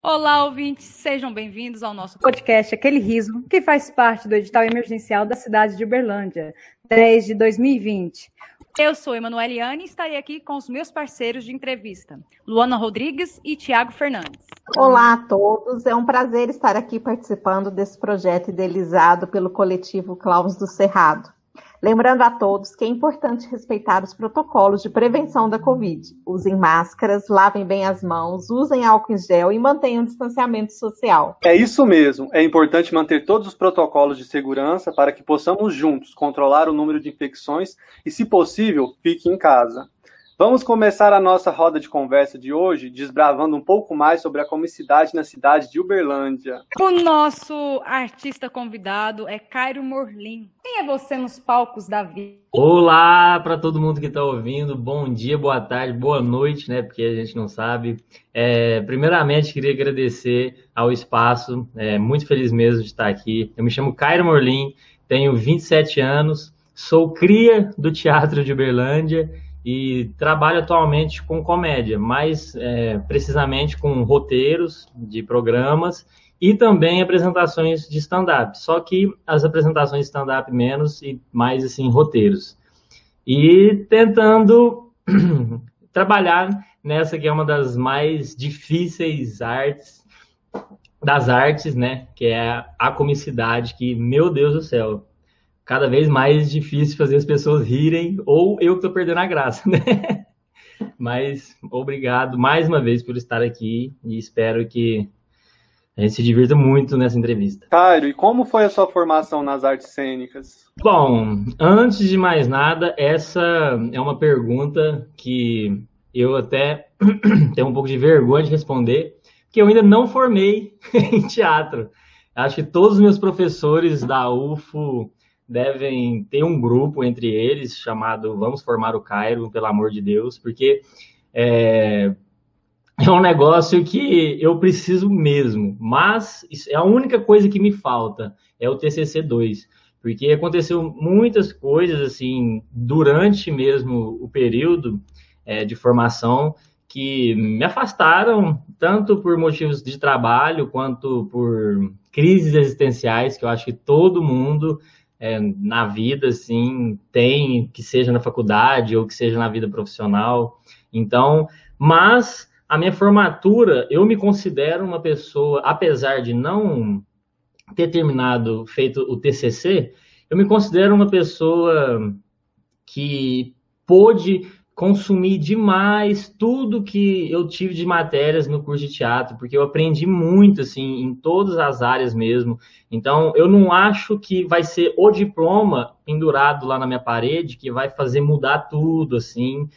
Olá, ouvintes, sejam bem-vindos ao nosso podcast Aquele Riso, que faz parte do edital emergencial da cidade de Uberlândia, desde 2020. Eu sou Emanueliane e estarei aqui com os meus parceiros de entrevista, Luana Rodrigues e Tiago Fernandes. Olá a todos, é um prazer estar aqui participando desse projeto idealizado pelo coletivo Claus do Cerrado. Lembrando a todos que é importante respeitar os protocolos de prevenção da Covid. Usem máscaras, lavem bem as mãos, usem álcool em gel e mantenham o distanciamento social. É isso mesmo, é importante manter todos os protocolos de segurança para que possamos juntos controlar o número de infecções e, se possível, fique em casa. Vamos começar a nossa roda de conversa de hoje desbravando um pouco mais sobre a comicidade na cidade de Uberlândia. O nosso artista convidado é Cairo Morlin. Quem é você nos palcos da vida? Olá para todo mundo que está ouvindo, bom dia, boa tarde, boa noite, né? Porque a gente não sabe. Primeiramente, queria agradecer ao espaço, muito feliz mesmo de estar aqui. Eu me chamo Cairo Morlin, tenho 27 anos, sou cria do Teatro de Uberlândia e trabalho atualmente com comédia, mais precisamente com roteiros de programas e também apresentações de stand-up, só que as apresentações de stand-up menos e mais assim roteiros. E tentando trabalhar nessa que é uma das mais difíceis das artes, né, que é a comicidade, que, meu Deus do céu, cada vez mais difícil fazer as pessoas rirem, ou eu que tô perdendo a graça, né? Mas obrigado mais uma vez por estar aqui e espero que a gente se divirta muito nessa entrevista. Cairo, e como foi a sua formação nas artes cênicas? Bom, antes de mais nada, essa é uma pergunta que eu até tenho um pouco de vergonha de responder, porque eu ainda não formei em teatro. Acho que todos os meus professores da UFO devem ter um grupo entre eles chamado Vamos Formar o Cairo, pelo amor de Deus, porque é um negócio que eu preciso mesmo, mas é a única coisa que me falta, é o TCC2, porque aconteceu muitas coisas assim durante mesmo o período de formação que me afastaram, tanto por motivos de trabalho, quanto por crises existenciais, que eu acho que todo mundo na vida, assim, tem, que seja na faculdade ou que seja na vida profissional. Então, mas a minha formatura, eu me considero uma pessoa, apesar de não ter feito o TCC, eu me considero uma pessoa que pôde consumir demais tudo que eu tive de matérias no curso de teatro, porque eu aprendi muito, assim, em todas as áreas mesmo. Então, eu não acho que vai ser o diploma pendurado lá na minha parede que vai fazer mudar tudo, assim.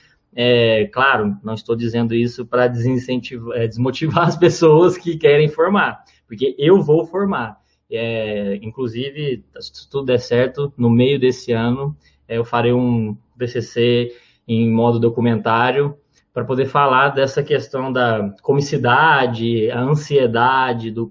Claro, não estou dizendo isso para desmotivar as pessoas que querem formar, porque eu vou formar. Inclusive, se tudo der certo, no meio desse ano, eu farei um TCC em modo documentário, para poder falar dessa questão da comicidade, a ansiedade do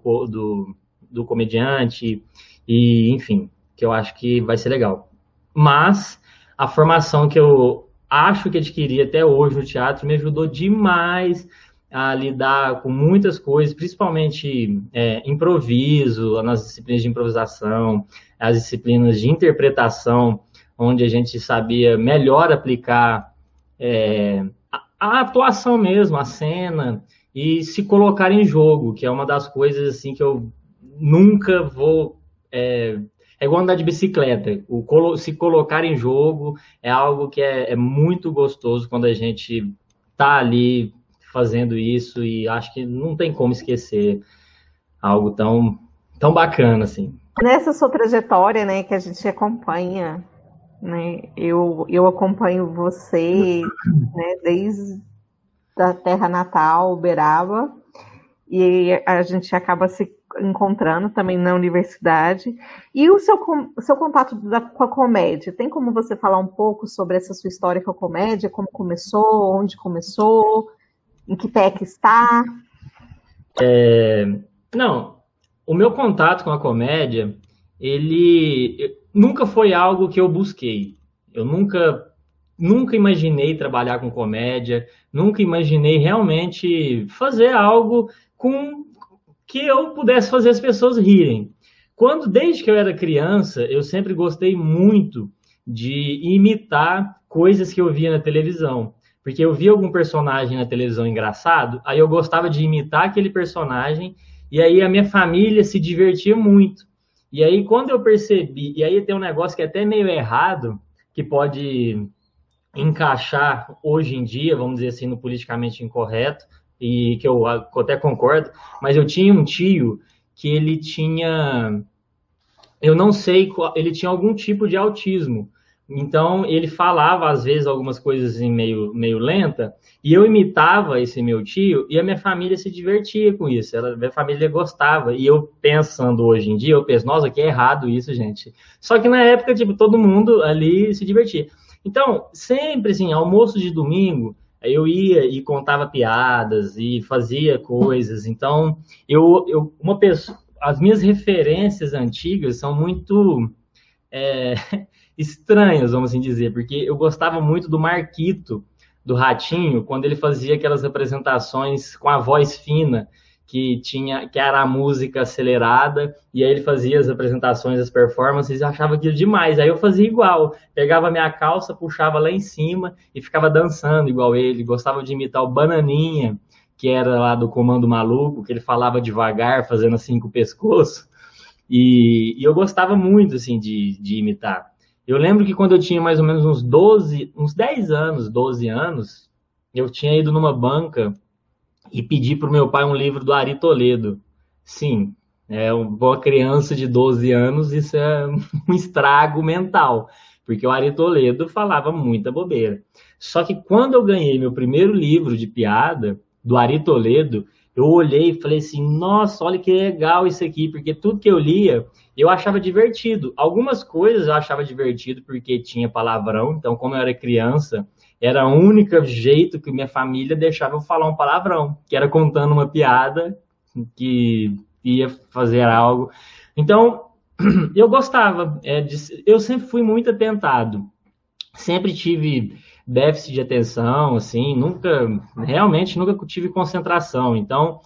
comediante, e enfim, que eu acho que vai ser legal. Mas a formação que eu acho que adquiri até hoje no teatro me ajudou demais a lidar com muitas coisas, principalmente improviso, nas disciplinas de improvisação, as disciplinas de interpretação, onde a gente sabia melhor aplicar a atuação mesmo, a cena, e se colocar em jogo, que é uma das coisas assim que eu nunca vou... É igual andar de bicicleta, se colocar em jogo é algo que é muito gostoso quando a gente tá ali fazendo isso, e acho que não tem como esquecer algo tão bacana assim. Nessa sua trajetória, né, que a gente acompanha, né, eu acompanho você, né, desde a terra natal, Uberaba, e a gente acaba se encontrando também na universidade. E o seu contato com a comédia, tem como você falar um pouco sobre essa sua história com a comédia, como começou, onde começou, em que pé que está? Não, o meu contato com a comédia, ele nunca foi algo que eu busquei. Eu nunca imaginei trabalhar com comédia, nunca imaginei realmente fazer algo com que eu pudesse fazer as pessoas rirem. Desde que eu era criança, eu sempre gostei muito de imitar coisas que eu via na televisão. Porque eu via algum personagem na televisão engraçado, aí eu gostava de imitar aquele personagem, e aí a minha família se divertia muito. E aí quando eu percebi, e aí tem um negócio que é até meio errado, que pode encaixar hoje em dia, vamos dizer assim, no politicamente incorreto, e que eu até concordo, mas eu tinha um tio que ele tinha, eu não sei, ele tinha algum tipo de autismo. Então, ele falava, às vezes, algumas coisas assim, meio lenta, e eu imitava esse meu tio, e a minha família se divertia com isso, minha família gostava. E eu, pensando hoje em dia, eu penso, nossa, que errado isso, gente. Só que na época, tipo, todo mundo ali se divertia. Então, sempre, assim, almoço de domingo, eu ia e contava piadas e fazia coisas. Então, uma pessoa, as minhas referências antigas são muito estranhas, vamos assim dizer, porque eu gostava muito do Marquito, do Ratinho, quando ele fazia aquelas apresentações com a voz fina, que era a música acelerada, e aí ele fazia as apresentações, as performances, e eu achava aquilo demais. Aí eu fazia igual, pegava minha calça, puxava lá em cima e ficava dançando igual ele. Gostava de imitar o Bananinha, que era lá do Comando Maluco, que ele falava devagar, fazendo assim com o pescoço, e eu gostava muito assim de imitar. Eu lembro que quando eu tinha mais ou menos uns 10 anos, 12 anos, eu tinha ido numa banca e pedi para o meu pai um livro do Ari Toledo. Sim, uma criança de 12 anos, isso é um estrago mental, porque o Ari Toledo falava muita bobeira. Só que quando eu ganhei meu primeiro livro de piada, do Ari Toledo, eu olhei e falei assim, nossa, olha que legal isso aqui, porque tudo que eu lia, eu achava divertido. Algumas coisas eu achava divertido porque tinha palavrão, então como eu era criança, era o único jeito que minha família deixava eu falar um palavrão, que era contando uma piada que ia fazer algo. Então, eu gostava, eu sempre fui muito atentado, sempre tive déficit de atenção, assim, realmente nunca tive concentração, então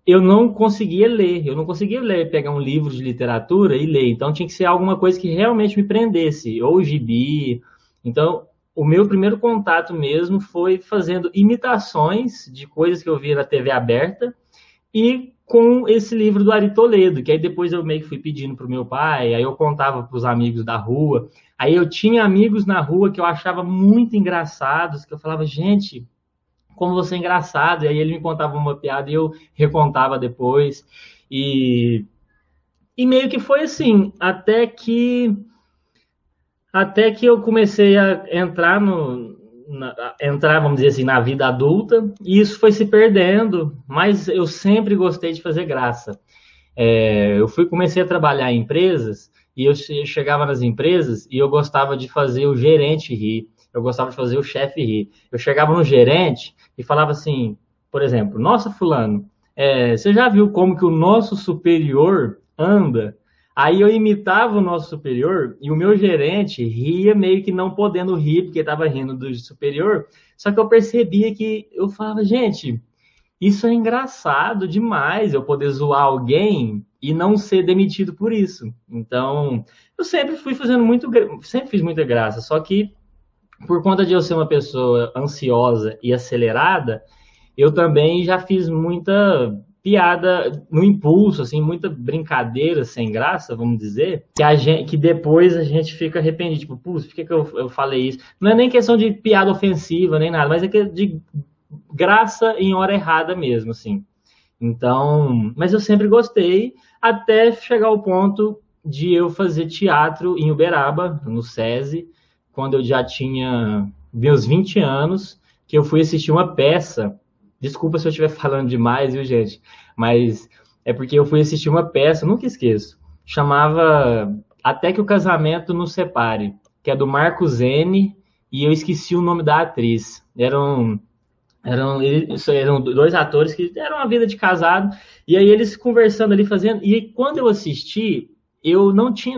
eu não conseguia ler, pegar um livro de literatura e ler, então tinha que ser alguma coisa que realmente me prendesse, ou gibi. Então, o meu primeiro contato mesmo foi fazendo imitações de coisas que eu via na TV aberta e com esse livro do Ari Toledo, que aí depois eu meio que fui pedindo para o meu pai, aí eu contava para os amigos da rua, aí eu tinha amigos na rua que eu achava muito engraçados, que eu falava, gente, como você é engraçado, e aí ele me contava uma piada e eu recontava depois, e meio que foi assim, até que eu comecei a entrar vamos dizer assim, na vida adulta, e isso foi se perdendo, mas eu sempre gostei de fazer graça. Eu comecei a trabalhar em empresas, e eu chegava nas empresas e eu gostava de fazer o gerente rir, eu gostava de fazer o chefe rir. Eu chegava no gerente e falava assim, por exemplo, nossa, fulano, você já viu como que o nosso superior anda? Aí eu imitava o nosso superior e o meu gerente ria meio que não podendo rir, porque estava rindo do superior. Só que eu percebia que eu falava, gente, isso é engraçado demais, eu poder zoar alguém e não ser demitido por isso. Então, eu sempre sempre fiz muita graça, só que por conta de eu ser uma pessoa ansiosa e acelerada, eu também já fiz muita piada no impulso, assim, muita brincadeira sem graça, vamos dizer, que depois a gente fica arrependido, tipo, putz, por que eu falei isso? Não é nem questão de piada ofensiva, nem nada, mas é de graça em hora errada mesmo, assim. Então, mas eu sempre gostei, até chegar ao ponto de eu fazer teatro em Uberaba, no SESI, quando eu já tinha meus 20 anos, que eu fui assistir uma peça. Desculpa se eu estiver falando demais, viu, gente? Mas é porque eu fui assistir uma peça, nunca esqueço, chamava Até que o Casamento Nos Separe, que é do Marco Zene, e eu esqueci o nome da atriz. Eram dois atores que eram uma vida de casado, e aí eles conversando ali, fazendo... E aí, quando eu assisti, eu não tinha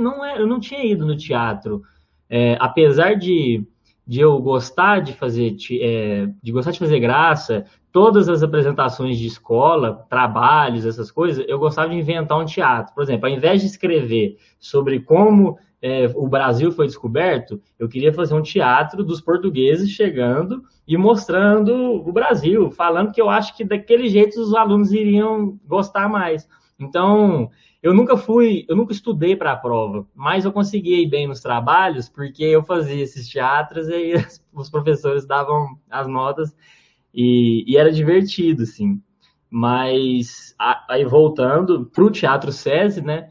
ido no teatro. Apesar de eu gostar de fazer graça, todas as apresentações de escola, trabalhos, essas coisas, eu gostava de inventar um teatro. Por exemplo, ao invés de escrever sobre como o Brasil foi descoberto, eu queria fazer um teatro dos portugueses chegando e mostrando o Brasil, falando que eu acho que daquele jeito os alunos iriam gostar mais. Então, eu nunca estudei para a prova, mas eu conseguia ir bem nos trabalhos, porque eu fazia esses teatros e aí os professores davam as notas e era divertido, assim. Mas, aí voltando para o Teatro SESI, né,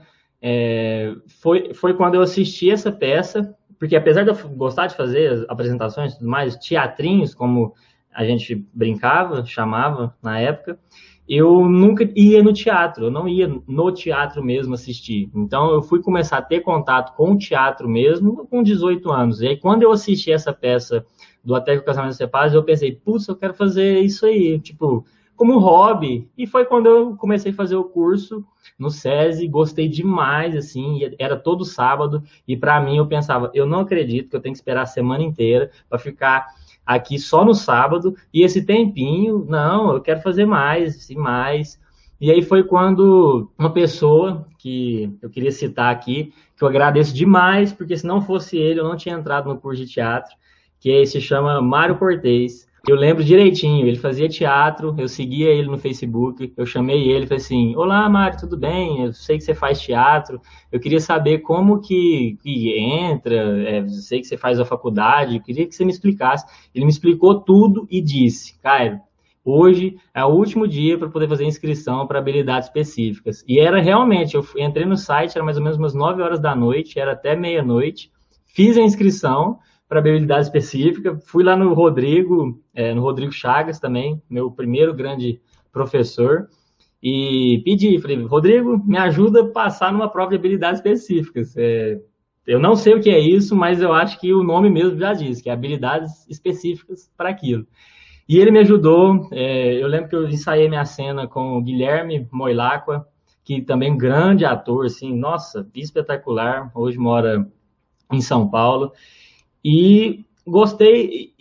foi quando eu assisti essa peça, porque apesar de eu gostar de fazer as apresentações e tudo mais, teatrinhos, como a gente brincava, chamava na época, eu nunca ia no teatro, eu não ia no teatro mesmo assistir. Então, eu fui começar a ter contato com o teatro mesmo com 18 anos. E aí, quando eu assisti essa peça do Até que o Casamento Separe, eu pensei, putz, eu quero fazer isso aí, tipo, como hobby. E foi quando eu comecei a fazer o curso no SESI, gostei demais, assim, era todo sábado. E para mim, eu pensava, eu não acredito que eu tenho que esperar a semana inteira para ficar aqui só no sábado, e esse tempinho, não, eu quero fazer mais e mais. E aí foi quando uma pessoa que eu queria citar aqui, que eu agradeço demais, porque se não fosse ele, eu não tinha entrado no curso de teatro, que se chama Mário Cortez. Eu lembro direitinho, ele fazia teatro, eu seguia ele no Facebook, eu chamei ele e falei assim, olá Mário, tudo bem? Eu sei que você faz teatro, eu queria saber como que entra, eu sei que você faz a faculdade, eu queria que você me explicasse. Ele me explicou tudo e disse, Caio, hoje é o último dia para poder fazer inscrição para habilidades específicas. E era realmente, eu entrei no site, era mais ou menos umas 9 horas da noite, era até meia-noite, fiz a inscrição para habilidade específica, fui lá no Rodrigo Chagas também, meu primeiro grande professor, e pedi, falei, Rodrigo, me ajuda a passar numa prova de habilidades específicas. Eu não sei o que é isso, mas eu acho que o nome mesmo já diz, que é habilidades específicas para aquilo. E ele me ajudou, eu lembro que eu ensaiei minha cena com o Guilherme Moilacqua, que também é um grande ator, assim, nossa, espetacular, hoje mora em São Paulo. E gostei,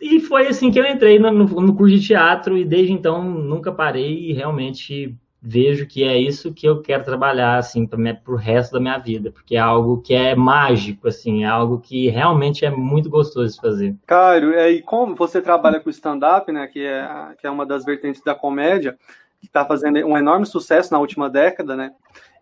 e foi assim que eu entrei no curso de teatro, e desde então nunca parei, e realmente vejo que é isso que eu quero trabalhar, assim, pro resto da minha vida, porque é algo que é mágico, assim, é algo que realmente é muito gostoso de fazer. Caio, e como você trabalha com stand-up, né, que é uma das vertentes da comédia, que está fazendo um enorme sucesso na última década, né?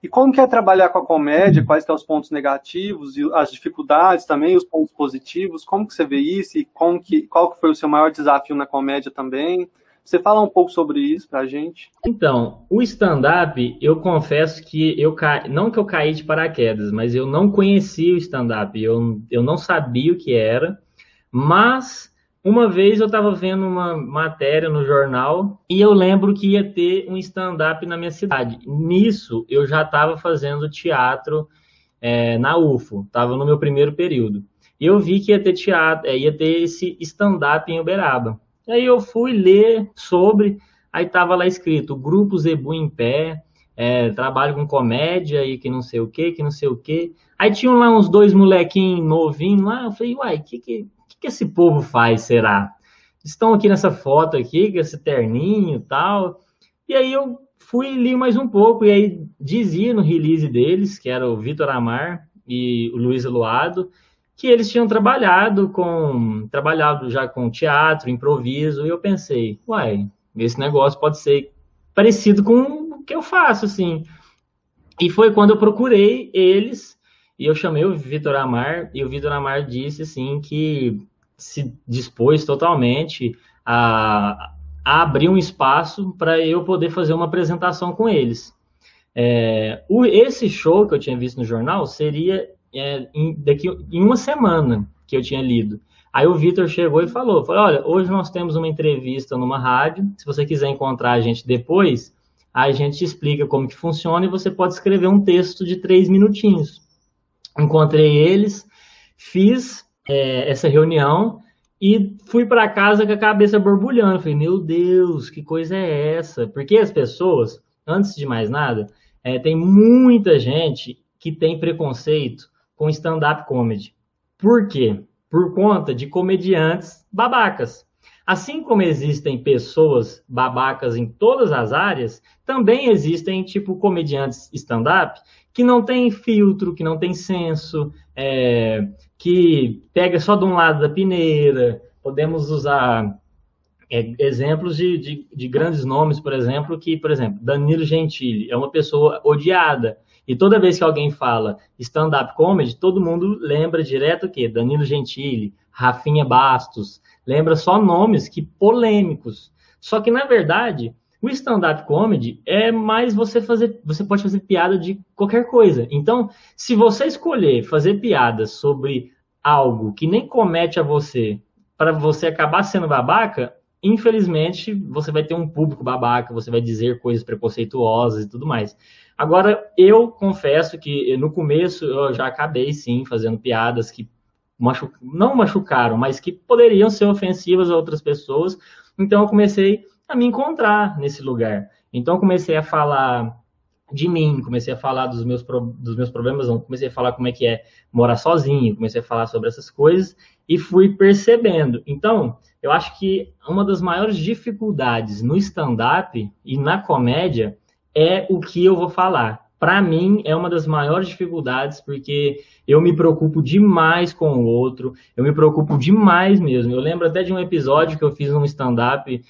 E como que é trabalhar com a comédia? Quais são os pontos negativos e as dificuldades também, os pontos positivos? Como que você vê isso? E qual que foi o seu maior desafio na comédia também? Você fala um pouco sobre isso pra gente? Então, o stand-up, eu confesso que não que eu caí de paraquedas, mas eu não conhecia o stand-up, eu não sabia o que era, mas uma vez eu estava vendo uma matéria no jornal e eu lembro que ia ter um stand-up na minha cidade. Nisso, eu já estava fazendo teatro na UFO, estava no meu primeiro período. E eu vi que ia ter teatro, ia ter esse stand-up em Uberaba. Aí eu fui ler sobre, aí estava lá escrito, Grupo Zebu em Pé, trabalho com comédia e que não sei o que, que não sei o que. Aí tinham lá uns 2 molequinhos novinhos lá, eu falei, uai, o que esse povo faz, será? Estão aqui nessa foto aqui, com esse terninho e tal. E aí eu fui e li mais um pouco, e aí dizia no release deles, que era o Vitor Amar e o Luiz Eloado, que eles tinham trabalhado já com teatro, improviso, e eu pensei, uai, esse negócio pode ser parecido com o que eu faço, assim. E foi quando eu procurei eles, e eu chamei o Vitor Amar, e o Vitor Amar disse, assim, que se dispôs totalmente a abrir um espaço para eu poder fazer uma apresentação com eles. Esse show que eu tinha visto no jornal seria em uma semana que eu tinha lido. Aí o Vitor chegou e falou, olha, hoje nós temos uma entrevista numa rádio, se você quiser encontrar a gente depois, a gente te explica como que funciona e você pode escrever um texto de 3 minutinhos. Encontrei eles, fiz essa reunião e fui para casa com a cabeça borbulhando. Falei, meu Deus, que coisa é essa? Porque as pessoas, antes de mais nada, tem muita gente que tem preconceito com stand-up comedy. Por quê? Por conta de comediantes babacas. Assim como existem pessoas babacas em todas as áreas, também existem, tipo, comediantes stand-up que não tem filtro, que não tem senso, que pega só de um lado da peneira. Podemos usar exemplos de grandes nomes, por exemplo, Danilo Gentili é uma pessoa odiada. E toda vez que alguém fala stand-up comedy, todo mundo lembra direto o quê? Danilo Gentili, Rafinha Bastos, lembra só nomes que polêmicos. Só que, na verdade, o stand-up comedy é mais você pode fazer piada de qualquer coisa. Então, se você escolher fazer piadas sobre algo que nem comete a você, para você acabar sendo babaca, infelizmente, você vai ter um público babaca, você vai dizer coisas preconceituosas e tudo mais. Agora, eu confesso que no começo eu já acabei, sim, fazendo piadas que não machucaram, mas que poderiam ser ofensivas a outras pessoas. Então, eu comecei a me encontrar nesse lugar. Então, eu comecei a falar de mim, comecei a falar dos meus problemas, não, comecei a falar como é que é morar sozinho, comecei a falar sobre essas coisas e fui percebendo. Então, eu acho que uma das maiores dificuldades no stand-up e na comédia é o que eu vou falar. Para mim, é uma das maiores dificuldades, porque eu me preocupo demais com o outro, eu me preocupo demais mesmo. Eu lembro até de um episódio que eu fiz num stand-up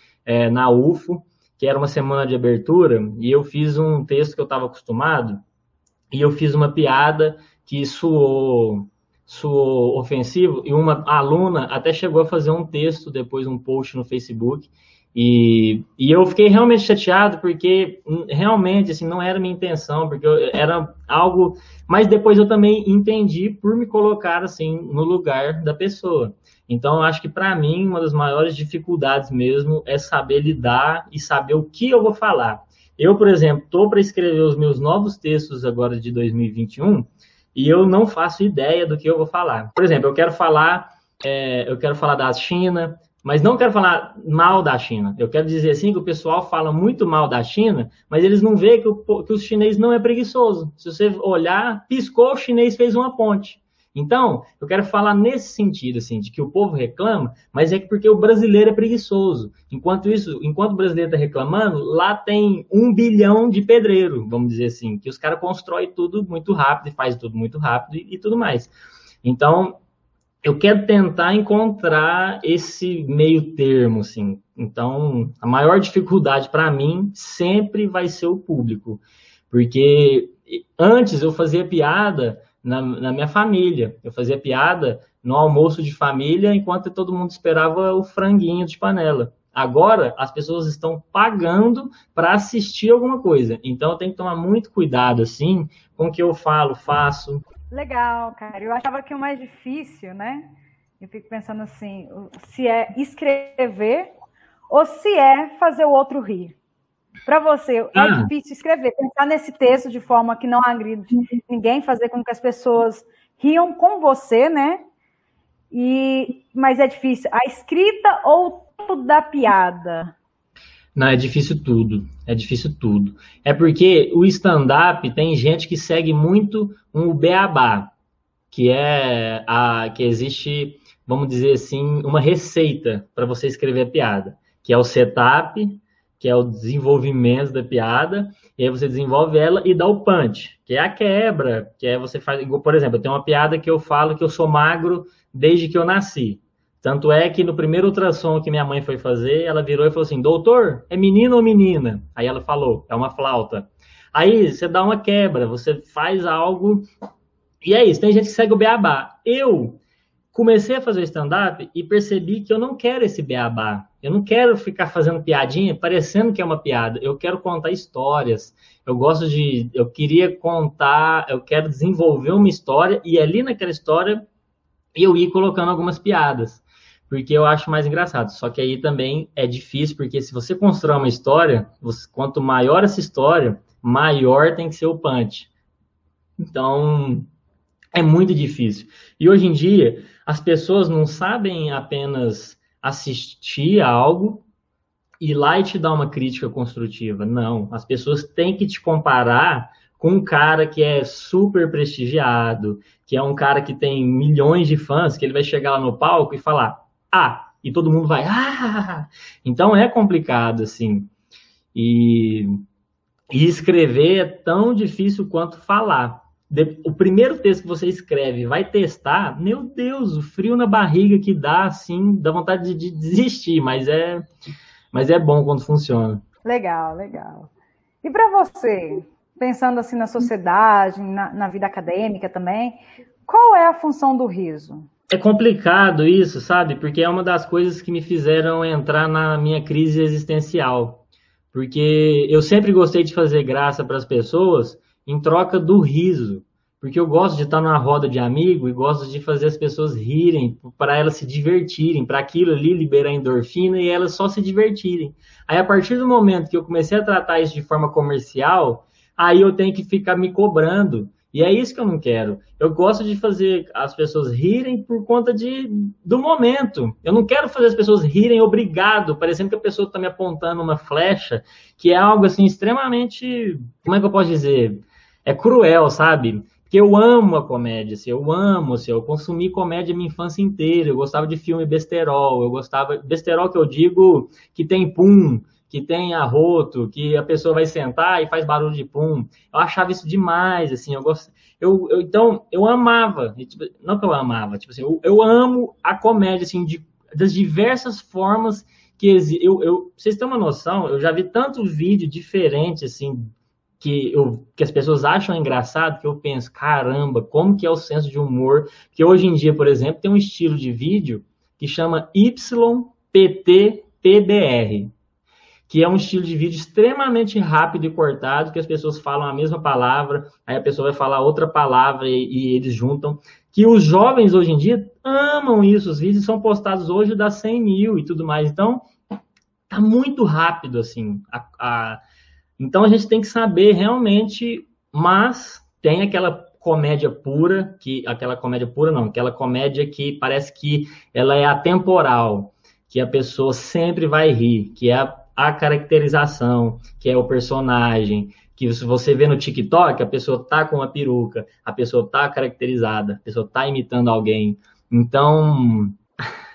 na UFO, que era uma semana de abertura, e eu fiz um texto que eu estava acostumado, e eu fiz uma piada que soou ofensivo, e uma aluna até chegou a fazer um texto, depois um post no Facebook, e eu fiquei realmente chateado, porque realmente, assim, não era minha intenção, porque era algo... Mas depois eu também entendi por me colocar, assim, no lugar da pessoa. Então, eu acho que, para mim, uma das maiores dificuldades mesmo é saber lidar e saber o que eu vou falar. Eu, por exemplo, estou para escrever os meus novos textos agora de 2021 e eu não faço ideia do que eu vou falar. Por exemplo, eu quero falar da China, mas não quero falar mal da China. Eu quero dizer assim que o pessoal fala muito mal da China, mas eles não veem que o chinês não é preguiçoso. Se você olhar, piscou, o chinês fez uma ponte. Então, eu quero falar nesse sentido, assim, de que o povo reclama, mas é porque o brasileiro é preguiçoso. Enquanto o brasileiro está reclamando, lá tem 1 bilhão de pedreiro, vamos dizer assim, que os caras constroem tudo muito rápido e fazem tudo muito rápido e tudo mais. Então, eu quero tentar encontrar esse meio termo, assim. Então, a maior dificuldade para mim sempre vai ser o público, porque antes eu fazia piada na minha família. Eu fazia piada no almoço de família enquanto todo mundo esperava o franguinho de panela. Agora, as pessoas estão pagando para assistir alguma coisa. Então, eu tenho que tomar muito cuidado, assim, com o que eu falo, faço. Legal, cara. Eu achava que o mais difícil, né? Eu fico pensando assim, se é escrever ou se é fazer o outro rir. Para você, é difícil escrever, pensar nesse texto de forma que não agride ninguém, fazer com que as pessoas riam com você, né? Mas é difícil. A escrita ou o tempo da piada? Não, é difícil tudo. É difícil tudo. É porque o stand-up tem gente que segue muito um beabá, que existe, vamos dizer assim, uma receita para você escrever a piada, que é o setup, que é o desenvolvimento da piada, e aí você desenvolve ela e dá o punch, que é a quebra, que é você faz... Por exemplo, eu tenho uma piada que eu falo que eu sou magro desde que eu nasci. Tanto é que no primeiro ultrassom que minha mãe foi fazer, ela virou e falou assim, doutor, é menino ou menina? Aí ela falou, é uma flauta. Aí você dá uma quebra, você faz algo... E é isso, tem gente que segue o beabá. Eu comecei a fazer stand-up e percebi que eu não quero esse beabá. Eu não quero ficar fazendo piadinha parecendo que é uma piada. Eu quero contar histórias. Eu queria contar, eu quero desenvolver uma história e ali naquela história eu ir colocando algumas piadas. Porque eu acho mais engraçado. Só que aí também é difícil, porque se você constrói uma história, quanto maior essa história, maior tem que ser o punch. Então, é muito difícil. E hoje em dia, as pessoas não sabem apenas assistir a algo e ir lá e te dar uma crítica construtiva. Não, as pessoas têm que te comparar com um cara que é super prestigiado, que é um cara que tem milhões de fãs, que ele vai chegar lá no palco e falar, e todo mundo vai, ah! Então é complicado, assim. E escrever é tão difícil quanto falar. O primeiro texto que você escreve vai testar, meu Deus, o frio na barriga que dá, assim, dá vontade de desistir, mas é bom quando funciona. Legal, legal. E para você, pensando assim na sociedade, na vida acadêmica também, qual é a função do riso? É complicado isso, sabe? Porque é uma das coisas que me fizeram entrar na minha crise existencial. Porque eu sempre gostei de fazer graça para as pessoas em troca do riso. Porque eu gosto de estar numa roda de amigo e gosto de fazer as pessoas rirem, para elas se divertirem, para aquilo ali liberar endorfina e elas só se divertirem. Aí, a partir do momento que eu comecei a tratar isso de forma comercial, aí eu tenho que ficar me cobrando. E é isso que eu não quero. Eu gosto de fazer as pessoas rirem por conta do momento. Eu não quero fazer as pessoas rirem obrigado, parecendo que a pessoa está me apontando uma flecha, que é algo assim extremamente, como é que eu posso dizer? É cruel, sabe? Porque eu amo a comédia, assim, eu consumi comédia minha infância inteira, eu gostava de filme besterol, besterol que eu digo que tem pum, que tem arroto, que a pessoa vai sentar e faz barulho de pum. Eu achava isso demais, assim, então, eu amava, não que eu amava, tipo assim, eu amo a comédia, assim, das diversas formas que existe. Vocês têm uma noção, eu já vi tanto vídeo diferente, assim, que as pessoas acham engraçado, que eu penso, caramba, como que é o senso de humor? Que hoje em dia, por exemplo, tem um estilo de vídeo que chama YPTPBR, que é um estilo de vídeo extremamente rápido e cortado, que as pessoas falam a mesma palavra, aí a pessoa vai falar outra palavra e eles juntam, que os jovens hoje em dia amam isso, os vídeos são postados hoje, dá 100 mil e tudo mais, então tá muito rápido, assim, então a gente tem que saber realmente, mas tem aquela comédia pura, aquela comédia que parece que ela é atemporal, que a pessoa sempre vai rir, que é a caracterização, que é o personagem, que se você vê no TikTok, a pessoa tá com uma peruca, a pessoa tá caracterizada, a pessoa tá imitando alguém. Então,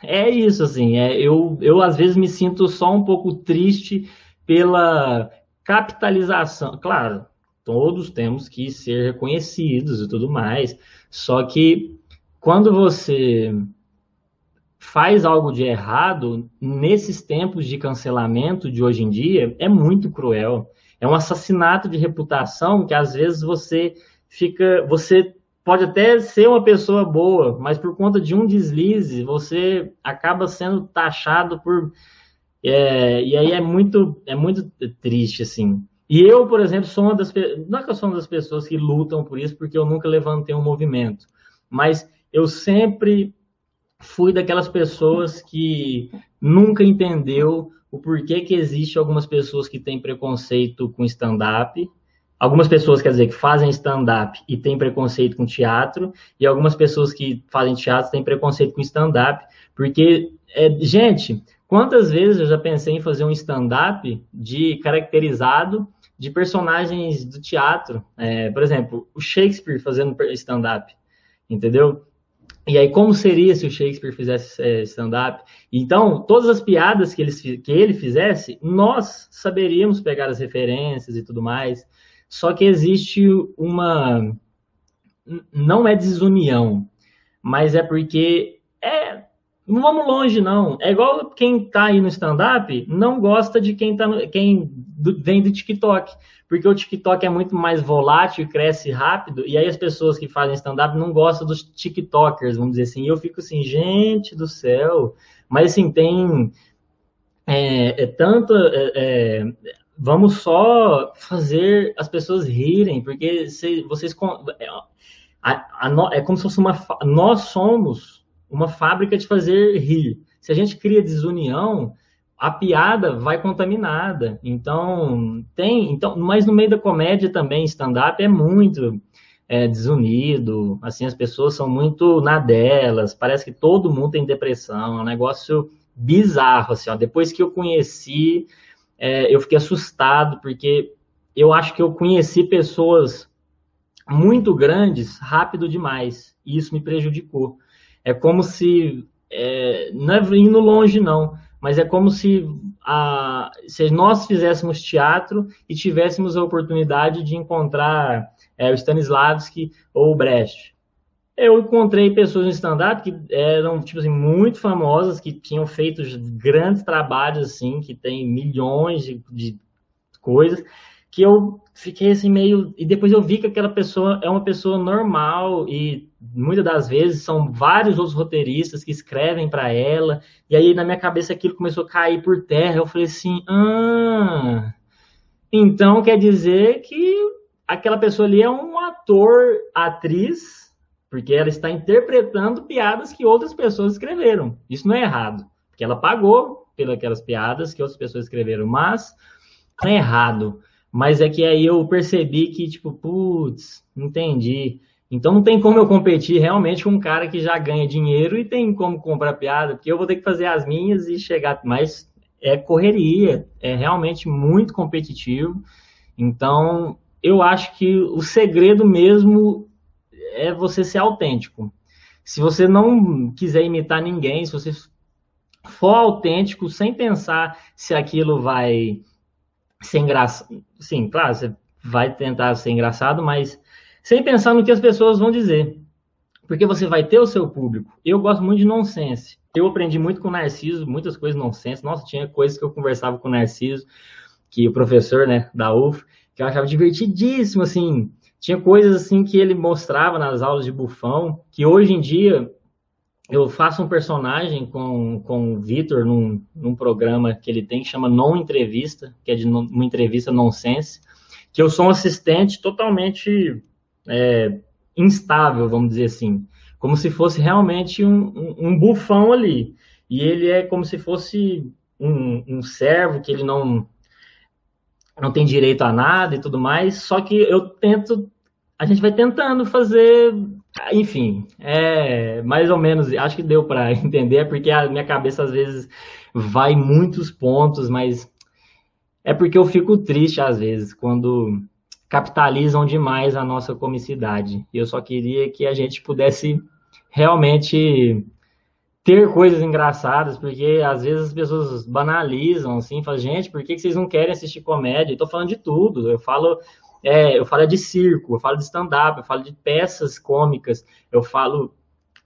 é isso, assim, eu às vezes me sinto só um pouco triste pela capitalização. Claro, todos temos que ser reconhecidos e tudo mais, só que quando você faz algo de errado, nesses tempos de cancelamento de hoje em dia, é muito cruel. É um assassinato de reputação que às vezes você pode até ser uma pessoa boa, mas por conta de um deslize, você acaba sendo taxado por... e aí é muito triste, assim. E eu, por exemplo, sou uma das... Não é que eu sou uma das pessoas que lutam por isso, porque eu nunca levantei um movimento, mas eu sempre fui daquelas pessoas que nunca entendeu o porquê que existe algumas pessoas que têm preconceito com stand-up, algumas pessoas, quer dizer, que fazem stand-up e têm preconceito com teatro, e algumas pessoas que fazem teatro têm preconceito com stand-up, porque, gente, quantas vezes eu já pensei em fazer um stand-up caracterizado de personagens do teatro, por exemplo, o Shakespeare fazendo stand-up, entendeu? E aí, como seria se o Shakespeare fizesse stand-up? Então, todas as piadas que ele fizesse, nós saberíamos pegar as referências e tudo mais. Só que existe não é desunião, mas é porque não vamos longe, não. É igual quem tá aí no stand-up não gosta de quem vem do TikTok, porque o TikTok é muito mais volátil e cresce rápido, e aí as pessoas que fazem stand-up não gostam dos TikTokers, vamos dizer assim, e eu fico assim, gente do céu, mas assim, tem vamos só fazer as pessoas rirem, porque vocês é como se fosse nós somos uma fábrica de fazer rir. Se a gente cria desunião, a piada vai contaminada. Então, mas no meio da comédia também, stand-up é muito desunido, assim, as pessoas são muito na delas, parece que todo mundo tem depressão, é um negócio bizarro, assim, ó. Depois que eu conheci, eu fiquei assustado, porque eu acho que eu conheci pessoas muito grandes rápido demais, e isso me prejudicou. É como se não é indo longe, não, mas é como se nós fizéssemos teatro e tivéssemos a oportunidade de encontrar o Stanislavski ou o Brecht. Eu encontrei pessoas no stand-up que eram, tipo assim, muito famosas, que tinham feito grandes trabalhos, assim, que tem milhões de coisas, que eu fiquei assim meio... E depois eu vi que aquela pessoa é uma pessoa normal e muitas das vezes são vários outros roteiristas que escrevem para ela, e aí na minha cabeça aquilo começou a cair por terra. Eu falei assim, então quer dizer que aquela pessoa ali é um ator, atriz, porque ela está interpretando piadas que outras pessoas escreveram. Isso não é errado, porque ela pagou pelas piadas que outras pessoas escreveram, mas não é errado. Mas é que aí eu percebi que, tipo, putz, entendi. Então não tem como eu competir realmente com um cara que já ganha dinheiro e tem como comprar piada, porque eu vou ter que fazer as minhas e chegar... Mas é correria, é realmente muito competitivo. Então, eu acho que o segredo mesmo é você ser autêntico. Se você não quiser imitar ninguém, se você for autêntico, sem pensar se aquilo vai ser engraçado. Sim, claro, você vai tentar ser engraçado, mas sem pensar no que as pessoas vão dizer. Porque você vai ter o seu público. Eu gosto muito de nonsense. Eu aprendi muito com o Narciso, muitas coisas nonsense. Nossa, tinha coisas que eu conversava com o Narciso, que o professor, né, da UF, que eu achava divertidíssimo, assim. Tinha coisas assim que ele mostrava nas aulas de bufão, que hoje em dia eu faço um personagem com o Vitor num programa que ele tem, que chama Non Entrevista, que é de uma entrevista nonsense, que eu sou um assistente totalmente instável, vamos dizer assim, como se fosse realmente um bufão ali. E ele é como se fosse um servo, que ele não tem direito a nada e tudo mais, só que a gente vai tentando fazer, enfim, mais ou menos, acho que deu para entender, porque a minha cabeça às vezes vai em muitos pontos, mas é porque eu fico triste às vezes, quando capitalizam demais a nossa comicidade. Eu só queria que a gente pudesse realmente ter coisas engraçadas, porque às vezes as pessoas banalizam, assim, falam, gente, por que vocês não querem assistir comédia? Eu tô falando de tudo, eu falo de circo, eu falo de stand-up, eu falo de peças cômicas,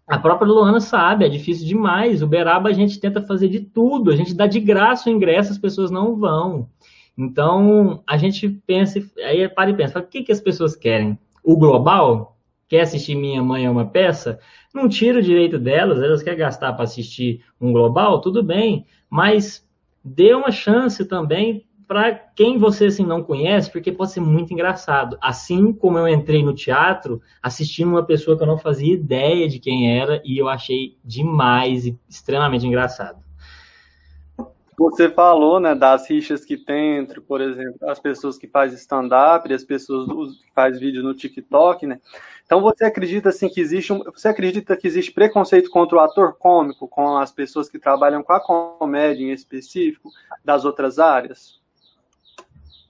a própria Luana sabe, é difícil demais, o Beraba a gente tenta fazer de tudo, a gente dá de graça o ingresso, as pessoas não vão. Então, a gente pensa, aí para e pensa, o que as pessoas querem? O global? Quer assistir Minha Mãe é uma Peça? Não tira o direito delas, elas querem gastar para assistir um global, tudo bem, mas dê uma chance também para quem você assim, não conhece, porque pode ser muito engraçado. Assim como eu entrei no teatro, assistindo uma pessoa que eu não fazia ideia de quem era, e eu achei demais e extremamente engraçado. Você falou, né, das rixas que tem entre, por exemplo, as pessoas que fazem stand-up e as pessoas que fazem vídeo no TikTok, né? Então você acredita assim que existe preconceito contra o ator cômico, com as pessoas que trabalham com a comédia em específico, das outras áreas?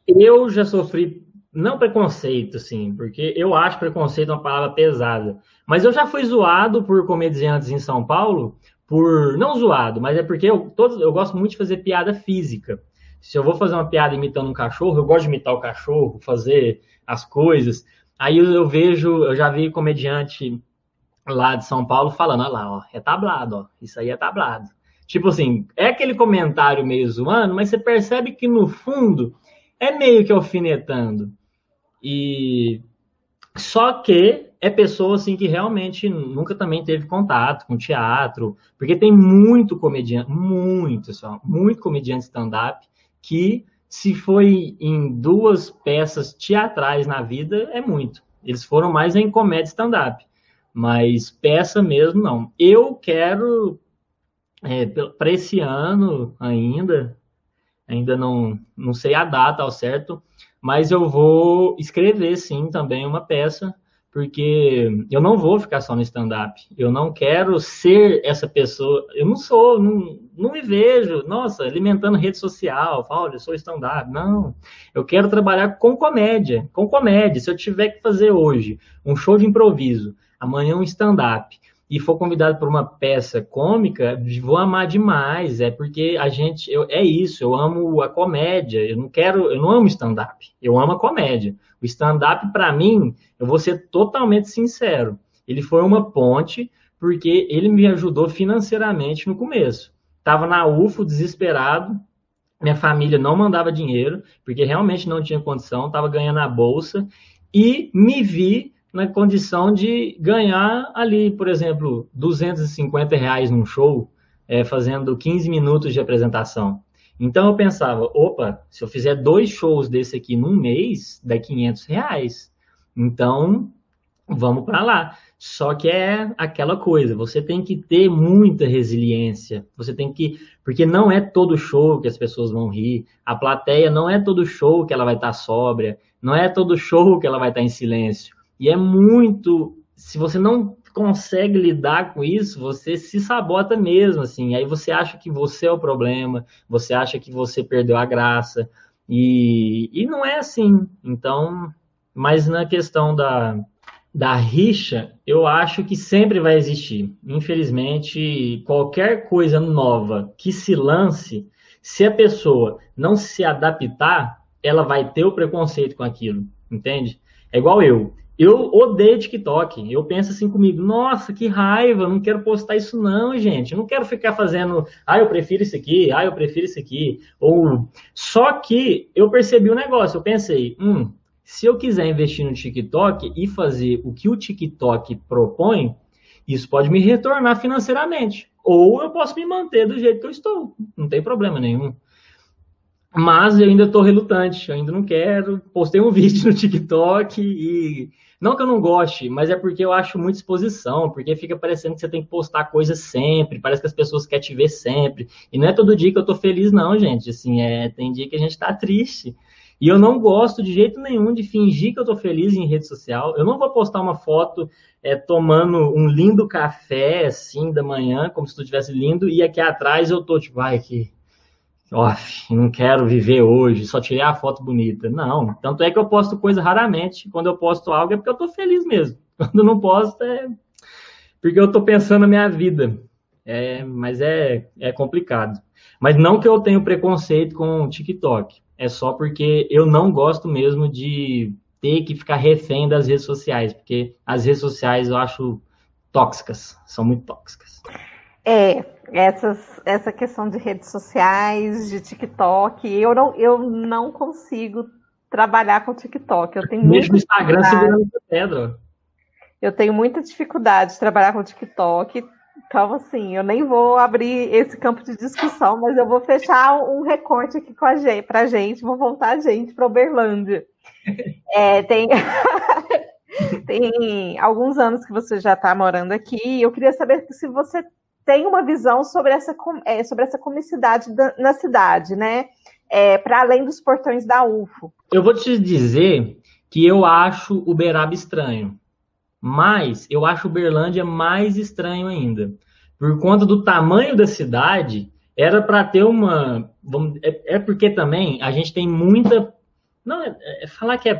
Eu já sofri, não preconceito, assim, porque eu acho preconceito uma palavra pesada, mas eu já fui zoado por comediantes em São Paulo, não zoado, mas é porque eu gosto muito de fazer piada física. Se eu vou fazer uma piada imitando um cachorro, eu gosto de imitar o cachorro, fazer as coisas. Aí eu já vi comediante lá de São Paulo falando, olha lá, ó, é tablado, ó, isso aí é tablado. Tipo assim, é aquele comentário meio zoando, mas você percebe que no fundo é meio que alfinetando. E só que é pessoa assim que realmente nunca também teve contato com teatro, porque tem muito comediante stand-up que se foi em 2 peças teatrais na vida, é muito. Eles foram mais em comédia stand-up, mas peça mesmo não. Eu quero, para esse ano ainda não sei a data ao certo, mas eu vou escrever sim também uma peça, porque eu não vou ficar só no stand-up. Eu não quero ser essa pessoa. Eu não sou, não me vejo, nossa, alimentando rede social, olha, eu sou stand-up. Não, eu quero trabalhar com comédia, Se eu tiver que fazer hoje um show de improviso, amanhã um stand-up, e for convidado para uma peça cômica, vou amar demais. É porque é isso, eu amo a comédia. Eu não amo stand-up, eu amo a comédia. O stand-up, para mim, eu vou ser totalmente sincero, ele foi uma ponte, porque ele me ajudou financeiramente no começo. Estava na UFO, desesperado, minha família não mandava dinheiro, porque realmente não tinha condição, estava ganhando a bolsa, e me vi na condição de ganhar ali, por exemplo, R$ 250 num show, fazendo 15 minutos de apresentação. Então eu pensava, opa, se eu fizer 2 shows desse aqui num mês, dá R$ 500. Então, vamos para lá. Só que é aquela coisa, você tem que ter muita resiliência, porque não é todo show que as pessoas vão rir, a plateia não é todo show que ela vai estar sóbria, não é todo show que ela vai estar em silêncio. E é muito, se você não consegue lidar com isso, você se sabota mesmo, assim, aí você acha que você é o problema, você acha que você perdeu a graça, e não é assim. Então, mas na questão da rixa, eu acho que sempre vai existir. Infelizmente, qualquer coisa nova que se lance, se a pessoa não se adaptar, ela vai ter o preconceito com aquilo, entende? É igual eu. Eu odeio TikTok. Eu penso assim comigo, nossa, que raiva, não quero postar isso não, gente. Eu não quero ficar fazendo, eu prefiro isso aqui, eu prefiro isso aqui. Só que eu percebi um negócio, eu pensei, se eu quiser investir no TikTok e fazer o que o TikTok propõe, isso pode me retornar financeiramente. Ou eu posso me manter do jeito que eu estou, não tem problema nenhum. Mas eu ainda estou relutante, eu ainda não quero. Postei um vídeo no TikTok e... Não que eu não goste, mas é porque eu acho muita exposição, porque fica parecendo que você tem que postar coisas sempre, parece que as pessoas querem te ver sempre. E não é todo dia que eu tô feliz, não, gente. Assim, tem dia que a gente tá triste. E eu não gosto de jeito nenhum de fingir que eu tô feliz em rede social. Eu não vou postar uma foto tomando um lindo café, assim, da manhã, como se tu estivesse lindo, e aqui atrás eu tô tipo, não quero viver hoje, só tirei a foto bonita. Não, tanto é que eu posto coisa raramente. Quando eu posto algo é porque eu tô feliz mesmo. Quando eu não posto é porque eu tô pensando na minha vida. Mas é complicado. Mas não que eu tenha preconceito com o TikTok. É só porque eu não gosto mesmo de ter que ficar refém das redes sociais. Porque as redes sociais eu acho tóxicas. São muito tóxicas. Essa questão de redes sociais, de TikTok, eu não consigo trabalhar com TikTok. Eu tenho muita no Instagram segurando a pedra. Eu tenho muita dificuldade de trabalhar com TikTok. Então, assim, eu nem vou abrir esse campo de discussão, mas eu vou fechar um recorte aqui pra gente, vou voltar a gente para Uberlândia. Tem alguns anos que você já está morando aqui, e eu queria saber se você tem uma visão sobre essa comicidade na cidade, né? Para além dos portões da UFO. Eu vou te dizer que eu acho Uberaba estranho, mas eu acho Uberlândia mais estranho ainda. Por conta do tamanho da cidade, era para ter uma... porque também a gente tem muita... Não, falar que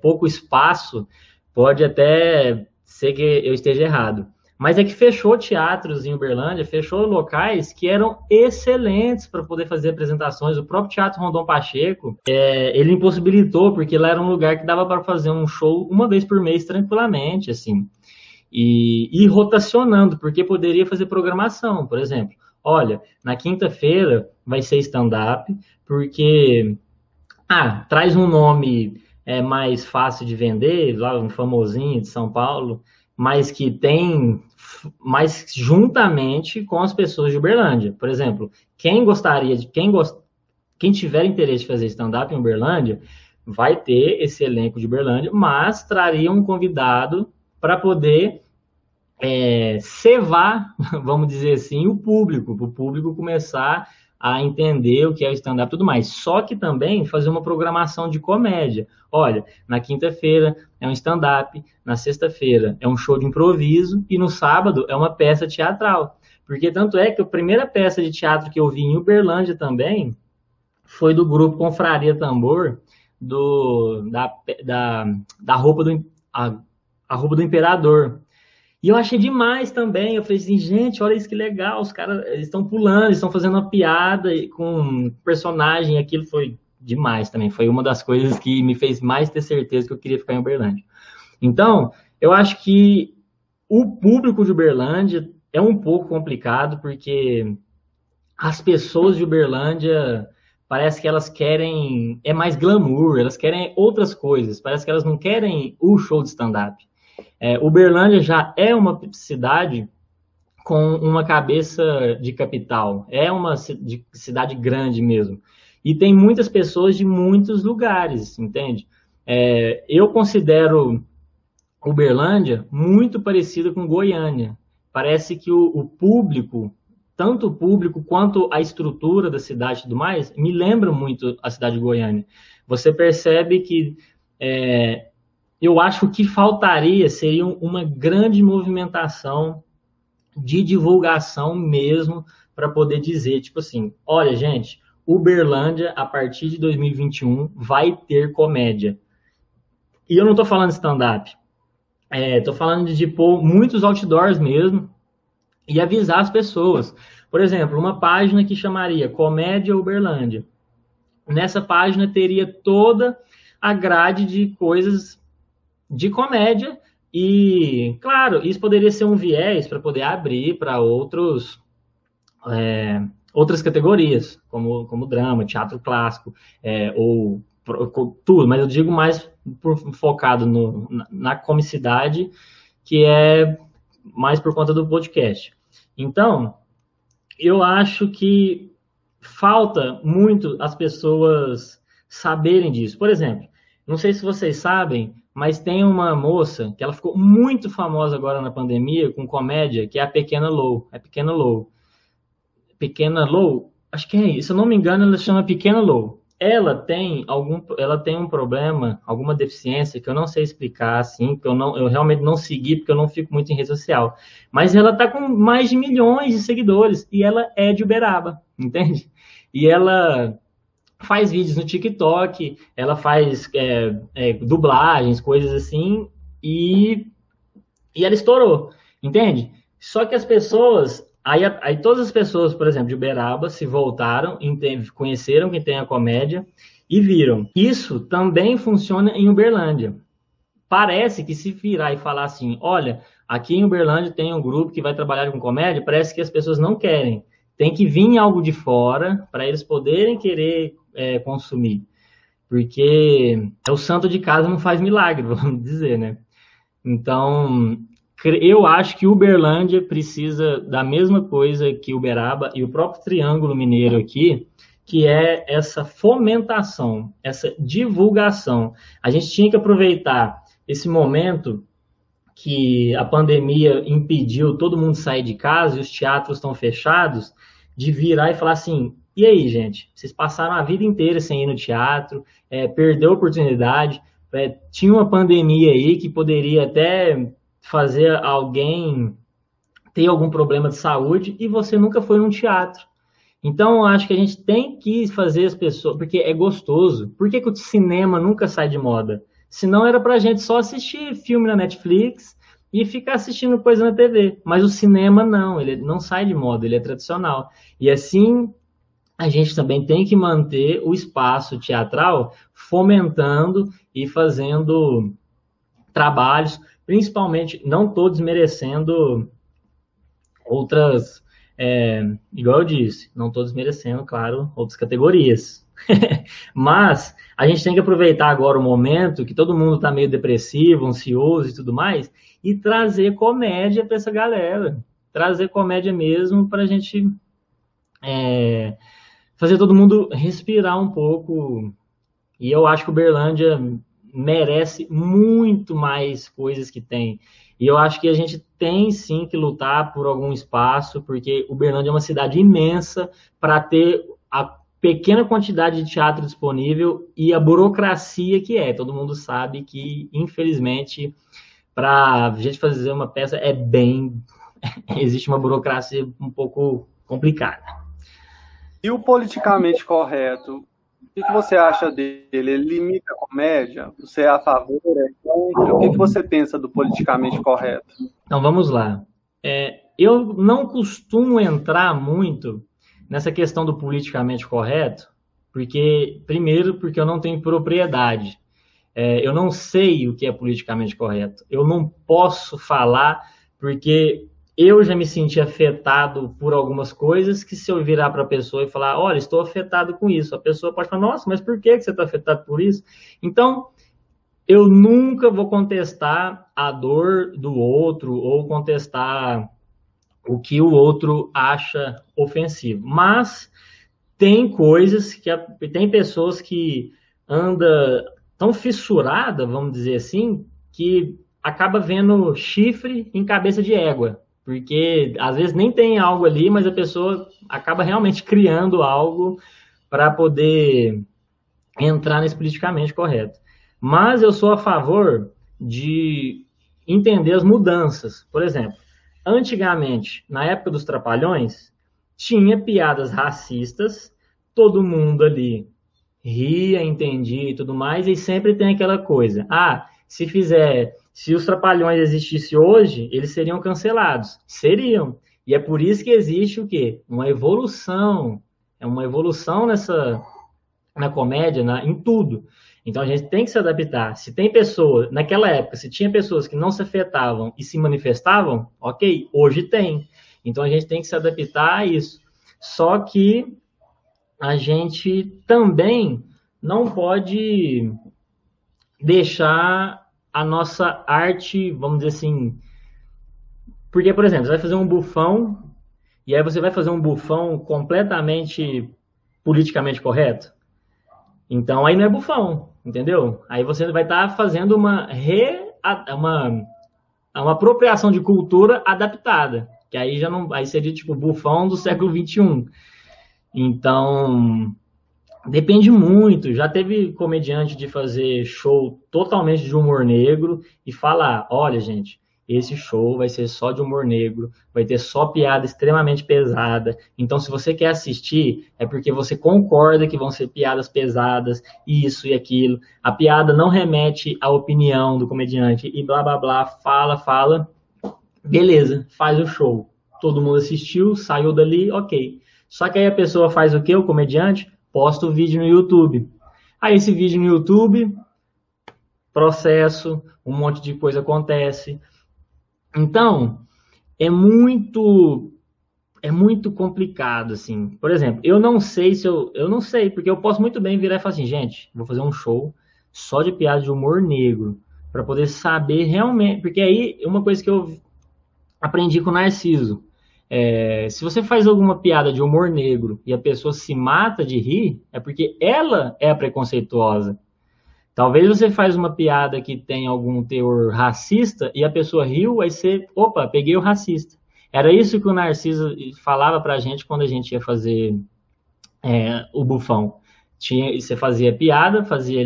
pouco espaço, pode até ser que eu esteja errado. Mas é que fechou teatros em Uberlândia, fechou locais que eram excelentes para poder fazer apresentações. O próprio Teatro Rondon Pacheco, ele impossibilitou, porque lá era um lugar que dava para fazer um show uma vez por mês tranquilamente, assim. E rotacionando, porque poderia fazer programação, por exemplo. Olha, na quinta-feira vai ser stand-up, porque... traz um nome mais fácil de vender, lá um famosinho de São Paulo, mas que tem mais juntamente com as pessoas de Uberlândia. Por exemplo, quem tiver interesse de fazer stand-up em Uberlândia, vai ter esse elenco de Uberlândia, mas traria um convidado para poder cevar, vamos dizer assim, o público, para o público começar a entender o que é o stand-up e tudo mais. Só que também fazer uma programação de comédia. Olha, na quinta-feira é um stand-up, na sexta-feira é um show de improviso e no sábado é uma peça teatral. Porque tanto é que a primeira peça de teatro que eu vi em Uberlândia também foi do grupo Confraria Tambor, da roupa a roupa do Imperador. E eu achei demais também. Eu falei assim, gente, olha isso que legal. Os caras estão pulando, estão fazendo uma piada com um personagem. Aquilo foi demais também. Foi uma das coisas que me fez mais ter certeza que eu queria ficar em Uberlândia. Então, eu acho que o público de Uberlândia é um pouco complicado, porque as pessoas de Uberlândia parece que elas querem, é mais glamour, elas querem outras coisas, parece que elas não querem o show de stand-up. Uberlândia já é uma cidade com uma cabeça de capital, é uma cidade grande mesmo, e tem muitas pessoas de muitos lugares, entende? Eu considero Uberlândia muito parecida com Goiânia. Parece que o público, tanto o público quanto a estrutura da cidade e tudo mais, me lembra muito a cidade de Goiânia. Você percebe que eu acho que faltaria seria uma grande movimentação de divulgação mesmo, para poder dizer, tipo assim, olha, gente, Uberlândia, a partir de 2021, vai ter comédia. E eu não estou falando stand-up. Estou falando de pôr muitos outdoors mesmo e avisar as pessoas. Por exemplo, uma página que chamaria Comédia Uberlândia. Nessa página teria toda a grade de coisas de comédia e, claro, isso poderia ser um viés para poder abrir para outras categorias, como drama, teatro clássico, ou tudo, mas eu digo mais focado na comicidade, que é mais por conta do podcast. Então, eu acho que falta muito as pessoas saberem disso. Por exemplo, não sei se vocês sabem, mas tem uma moça que ela ficou muito famosa agora na pandemia com comédia, que é a Pequena Lou. Pequena Lou, acho que é isso, se eu não me engano, ela chama Pequena Lou. Ela tem um problema, alguma deficiência que eu não sei explicar, assim, que eu realmente não segui, porque eu não fico muito em rede social. Mas ela tá com mais de milhões de seguidores e ela é de Uberaba, entende? E ela faz vídeos no TikTok, ela faz dublagens, coisas assim, e ela estourou, entende? Só que as pessoas... Aí todas as pessoas, por exemplo, de Uberaba se voltaram, conheceram quem tem a comédia e viram. Isso também funciona em Uberlândia. Parece que se virar e falar assim, olha, aqui em Uberlândia tem um grupo que vai trabalhar com comédia, parece que as pessoas não querem. Tem que vir algo de fora para eles poderem querer consumir. Porque o santo de casa não faz milagre, vamos dizer, né? Então... eu acho que Uberlândia precisa da mesma coisa que Uberaba e o próprio Triângulo Mineiro aqui, que é essa fomentação, essa divulgação. A gente tinha que aproveitar esse momento que a pandemia impediu todo mundo sair de casa e os teatros estão fechados, de virar e falar assim, e aí, gente? Vocês passaram a vida inteira sem ir no teatro, perdeu a oportunidade, tinha uma pandemia aí que poderia até... fazer alguém ter algum problema de saúde e você nunca foi num teatro. Então, eu acho que a gente tem que fazer as pessoas... porque é gostoso. Por que o cinema nunca sai de moda? Senão era pra gente só assistir filme na Netflix e ficar assistindo coisa na TV. Mas o cinema não, ele não sai de moda, ele é tradicional. E assim, a gente também tem que manter o espaço teatral fomentando e fazendo trabalhos... principalmente, não estou desmerecendo outras, igual eu disse, não estou desmerecendo, claro, outras categorias. Mas a gente tem que aproveitar agora o momento que todo mundo está meio depressivo, ansioso e tudo mais, e trazer comédia para essa galera. Trazer comédia mesmo para a gente fazer todo mundo respirar um pouco. E eu acho que Uberlândia merece muito mais coisas que tem. E eu acho que a gente tem sim que lutar por algum espaço, porque Uberlândia é uma cidade imensa para ter a pequena quantidade de teatro disponível e a burocracia que é. Todo mundo sabe que, infelizmente, para a gente fazer uma peça existe uma burocracia um pouco complicada. E o politicamente correto? O que você acha dele? Ele limita a comédia? Você é a favor? É contra? O que você pensa do politicamente correto? Então, vamos lá. Eu não costumo entrar muito nessa questão do politicamente correto, primeiro, porque eu não tenho propriedade. Eu não sei o que é politicamente correto. Eu não posso falar, porque eu já me senti afetado por algumas coisas que, se eu virar para a pessoa e falar, olha, estou afetado com isso, a pessoa pode falar, nossa, mas por que você está afetado por isso? Então, eu nunca vou contestar a dor do outro ou contestar o que o outro acha ofensivo. Mas tem coisas tem pessoas que andam tão fissurada, vamos dizer assim, que acaba vendo chifre em cabeça de égua. Porque às vezes nem tem algo ali, mas a pessoa acaba realmente criando algo para poder entrar nesse politicamente correto. Mas eu sou a favor de entender as mudanças. Por exemplo, antigamente, na época dos Trapalhões, tinha piadas racistas, todo mundo ali ria, entendia e tudo mais, e sempre tem aquela coisa. Se os Trapalhões existissem hoje, eles seriam cancelados. Seriam. E é por isso que existe o quê? Uma evolução. É uma evolução na comédia, em tudo. Então a gente tem que se adaptar. Se tem pessoas, naquela época, se tinha pessoas que não se afetavam e se manifestavam, ok, hoje tem. Então a gente tem que se adaptar a isso. Só que a gente também não pode deixar a nossa arte, vamos dizer assim, porque, por exemplo, você vai fazer um bufão, e aí você vai fazer um bufão completamente politicamente correto. Então aí não é bufão, entendeu? Aí você vai estar fazendo uma apropriação de cultura adaptada, que aí já não, aí seria tipo bufão do século XXI. Então, depende muito. Já teve comediante de fazer show totalmente de humor negro e falar, olha, gente, esse show vai ser só de humor negro, vai ter só piada extremamente pesada. Então, se você quer assistir, é porque você concorda que vão ser piadas pesadas, isso e aquilo. A piada não remete à opinião do comediante e blá, blá, blá, fala. Beleza, faz o show. Todo mundo assistiu, saiu dali, ok. Só que aí a pessoa faz o quê? O comediante posta o vídeo no YouTube. Aí esse vídeo no YouTube, processo, um monte de coisa acontece. Então, é muito complicado, assim. Por exemplo, eu não sei, porque eu posso muito bem virar e falar assim, gente, vou fazer um show só de piada de humor negro, para poder saber realmente, porque aí uma coisa que eu aprendi com o Narciso, se você faz alguma piada de humor negro e a pessoa se mata de rir, é porque ela é preconceituosa. Talvez você faz uma piada que tem algum teor racista e a pessoa riu, aí você, opa, peguei o racista. Era isso que o Narciso falava pra gente quando a gente ia fazer o bufão. Você fazia piada,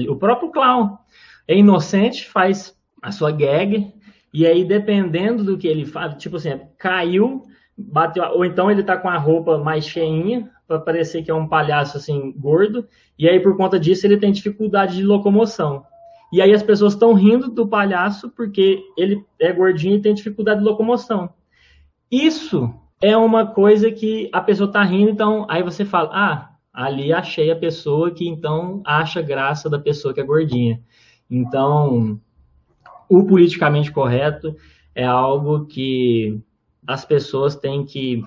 o próprio clown. É inocente, faz a sua gag, e aí dependendo do que ele faz, tipo assim, caiu, bateu, ou então ele tá com a roupa mais cheinha, para parecer que é um palhaço assim gordo, e aí por conta disso ele tem dificuldade de locomoção. E aí as pessoas estão rindo do palhaço porque ele é gordinho e tem dificuldade de locomoção. Isso é uma coisa que a pessoa está rindo, então aí você fala, ali achei a pessoa que então acha graça da pessoa que é gordinha. Então, o politicamente correto é algo que as pessoas têm que...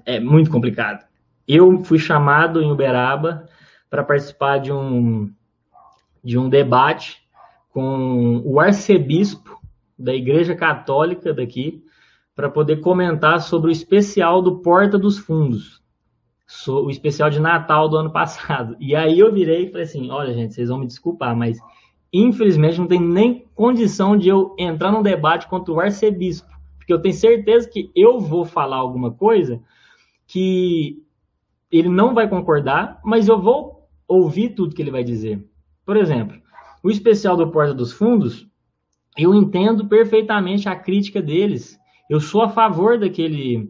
É muito complicado. Eu fui chamado em Uberaba para participar de um debate com o arcebispo da Igreja Católica daqui, para poder comentar sobre o especial do Porta dos Fundos, o especial de Natal do ano passado. E aí eu virei e falei assim, olha gente, vocês vão me desculpar, mas infelizmente não tem nem condição de eu entrar num debate contra o arcebispo, porque eu tenho certeza que eu vou falar alguma coisa que ele não vai concordar, mas eu vou ouvir tudo que ele vai dizer. Por exemplo, o especial do Porta dos Fundos, eu entendo perfeitamente a crítica deles. Eu sou a favor daquele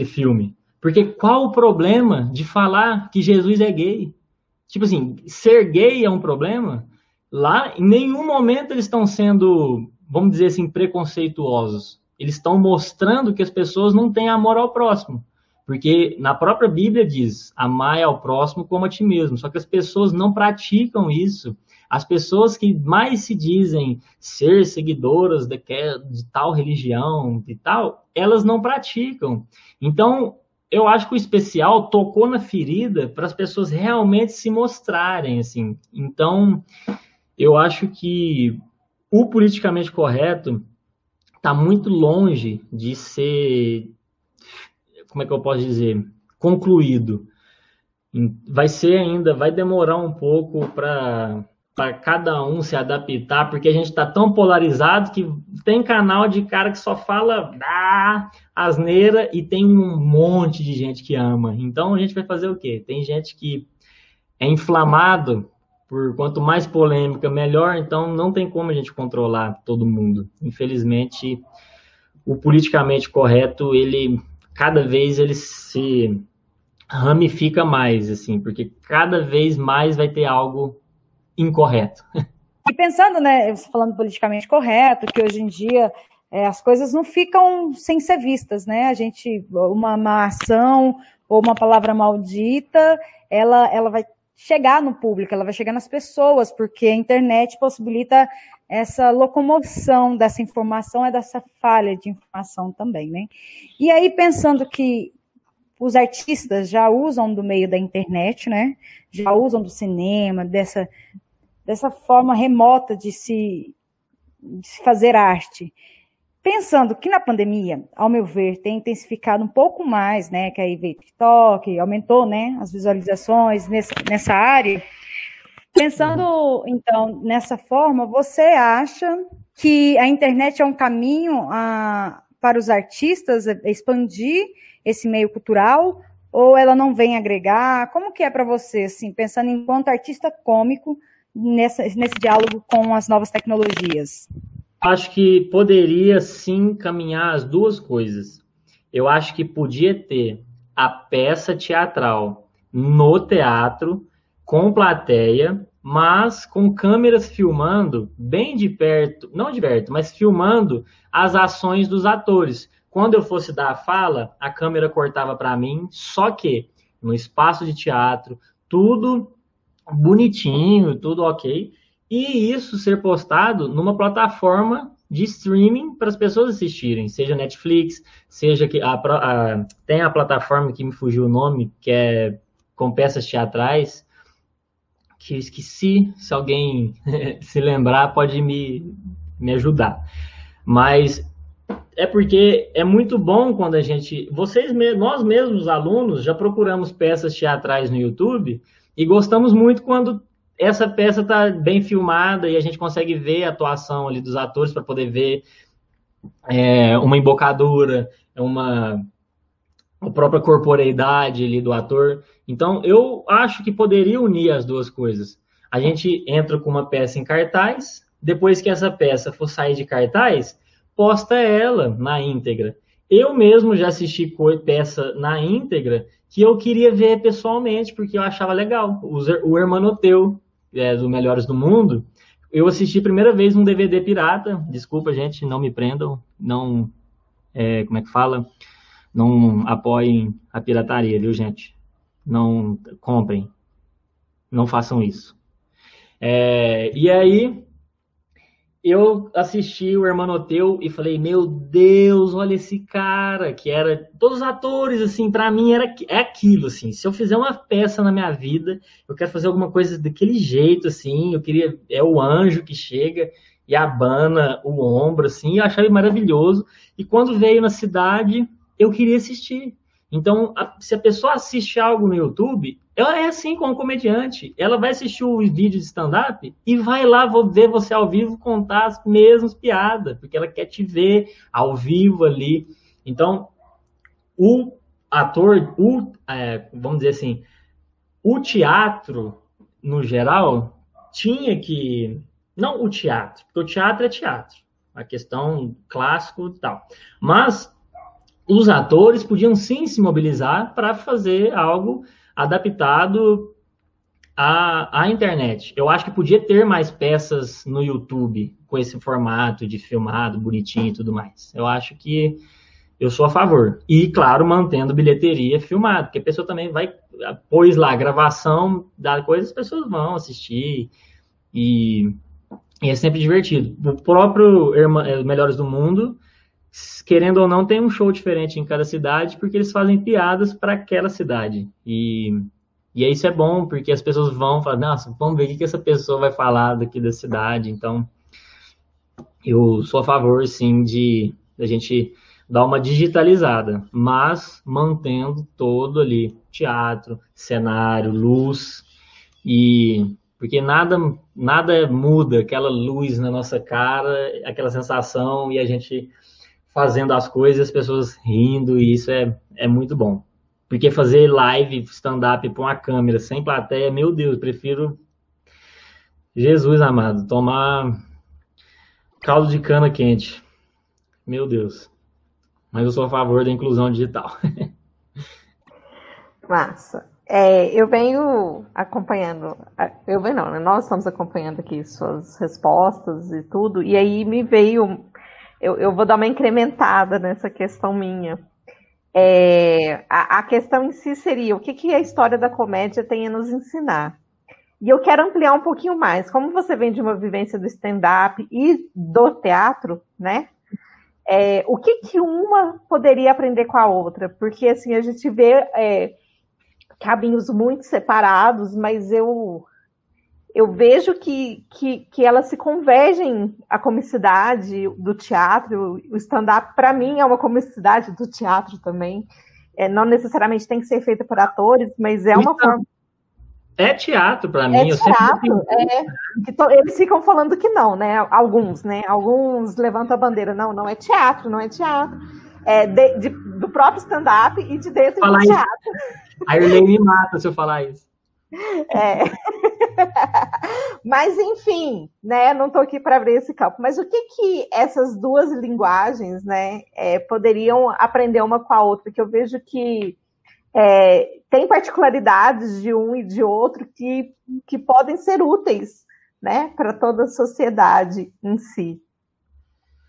filme. Porque qual o problema de falar que Jesus é gay? Tipo assim, ser gay é um problema? lá, em nenhum momento eles estão sendo, vamos dizer assim, preconceituosos. Eles estão mostrando que as pessoas não têm amor ao próximo. Porque na própria Bíblia diz, amai ao próximo como a ti mesmo. Só que as pessoas não praticam isso. As pessoas que mais se dizem ser seguidoras de tal religião e tal, elas não praticam. Então, eu acho que o especial tocou na ferida para as pessoas realmente se mostrarem, assim. Então, eu acho que o politicamente correto está muito longe de ser, como é que eu posso dizer, concluído. Vai ser ainda, vai demorar um pouco para cada um se adaptar, porque a gente está tão polarizado que tem canal de cara que só fala asneira e tem um monte de gente que ama. Então a gente vai fazer o quê? Tem gente que é inflamado por quanto mais polêmica, melhor, então não tem como a gente controlar todo mundo. Infelizmente, o politicamente correto, cada vez ele se ramifica mais, assim, porque cada vez mais vai ter algo incorreto. E pensando, né, você falando politicamente correto, que hoje em dia as coisas não ficam sem ser vistas, né? A gente, uma ação ou uma palavra maldita, ela vai chegar no público, ela vai chegar nas pessoas, porque a internet possibilita essa locomoção dessa informação, dessa falha de informação também, né? E aí, pensando que os artistas já usam do meio da internet, né? Já usam do cinema, dessa forma remota de se fazer arte. Pensando que na pandemia, ao meu ver, tem intensificado um pouco mais, né? Que aí veio TikTok, aumentou, né? As visualizações nessa área. Pensando, então, nessa forma, você acha que a internet é um caminho para os artistas expandir esse meio cultural, ou ela não vem agregar? Como que é para você, assim, pensando enquanto artista cômico, nesse diálogo com as novas tecnologias? Acho que poderia sim caminhar as duas coisas. Eu acho que podia ter a peça teatral no teatro, com plateia, mas com câmeras filmando bem de perto, não de perto, mas filmando as ações dos atores. Quando eu fosse dar a fala, a câmera cortava para mim, só que no espaço de teatro, tudo bonitinho, tudo ok, e isso ser postado numa plataforma de streaming para as pessoas assistirem, seja Netflix, seja que tem a plataforma que me fugiu o nome, que é com peças teatrais, que eu esqueci, se alguém se lembrar pode me ajudar. Mas é porque é muito bom quando a gente, nós mesmos, alunos, já procuramos peças teatrais no YouTube e gostamos muito quando essa peça está bem filmada e a gente consegue ver a atuação ali dos atores para poder ver uma embocadura, a própria corporeidade ali do ator. Então, eu acho que poderia unir as duas coisas. A gente entra com uma peça em cartaz, depois que essa peça for sair de cartaz, posta ela na íntegra. Eu mesmo já assisti peça na íntegra que eu queria ver pessoalmente, porque eu achava legal. O Hermanoteu, do Melhores do Mundo, eu assisti a primeira vez num DVD pirata. Desculpa, gente, não me prendam. Não, como é que fala? Não apoiem a pirataria, viu, gente? Não comprem. Não façam isso. E aí, eu assisti o Hermanoteu e falei, meu Deus, olha esse cara, que era... Todos os atores, assim, pra mim é aquilo, assim. Se eu fizer uma peça na minha vida, eu quero fazer alguma coisa daquele jeito, assim. Eu queria... É o anjo que chega e abana o ombro, assim. Eu achava maravilhoso. E quando veio na cidade, eu queria assistir. Então, se a pessoa assiste algo no YouTube, ela é assim como comediante. Ela vai assistir o vídeo de stand-up e vai lá ver você ao vivo contar as mesmas piadas, porque ela quer te ver ao vivo ali. Então, o ator, vamos dizer assim, o teatro, no geral, tinha que... Não o teatro, porque o teatro é teatro. A questão clássico e tal. Mas os atores podiam sim se mobilizar para fazer algo adaptado a internet. Eu acho que podia ter mais peças no YouTube com esse formato de filmado, bonitinho e tudo mais. Eu acho que eu sou a favor. E, claro, mantendo bilheteria filmada, porque a pessoa também vai, pôs lá a gravação da coisa, as pessoas vão assistir e é sempre divertido. O próprio Melhores do Mundo, querendo ou não, tem um show diferente em cada cidade, porque eles fazem piadas para aquela cidade. E isso é bom, porque as pessoas vão falar, nossa, vamos ver o que essa pessoa vai falar daqui da cidade. Então, eu sou a favor, sim, da gente dar uma digitalizada, mas mantendo todo ali, teatro, cenário, luz, porque nada muda aquela luz na nossa cara, aquela sensação, e a gente fazendo as coisas, as pessoas rindo, e isso é muito bom. Porque fazer live, stand-up com a câmera, sem plateia, meu Deus, prefiro, Jesus amado, tomar caldo de cana quente. Meu Deus. Mas eu sou a favor da inclusão digital. Massa. Eu venho acompanhando, né? Nós estamos acompanhando aqui suas respostas e tudo, e aí me veio, eu vou dar uma incrementada nessa questão minha. A questão em si seria, o que a história da comédia tem a nos ensinar? E eu quero ampliar um pouquinho mais. Como você vem de uma vivência do stand-up e do teatro, né? O que uma poderia aprender com a outra? Porque assim, a gente vê caminhos muito separados, mas eu vejo que elas se convergem, a comicidade do teatro, o stand-up, para mim, é uma comicidade do teatro também. Não necessariamente tem que ser feita por atores, mas é uma forma... É teatro para mim. É teatro, eles ficam falando que não, né? Alguns, né? Alguns levantam a bandeira, não é teatro, não é teatro. Do próprio stand-up e de dentro do teatro. A Irlene me mata se eu falar isso. Mas, enfim, né? Não estou aqui para abrir esse campo. Mas o que essas duas linguagens, né, poderiam aprender uma com a outra? Que eu vejo que tem particularidades de um e de outro que podem ser úteis, né, para toda a sociedade em si.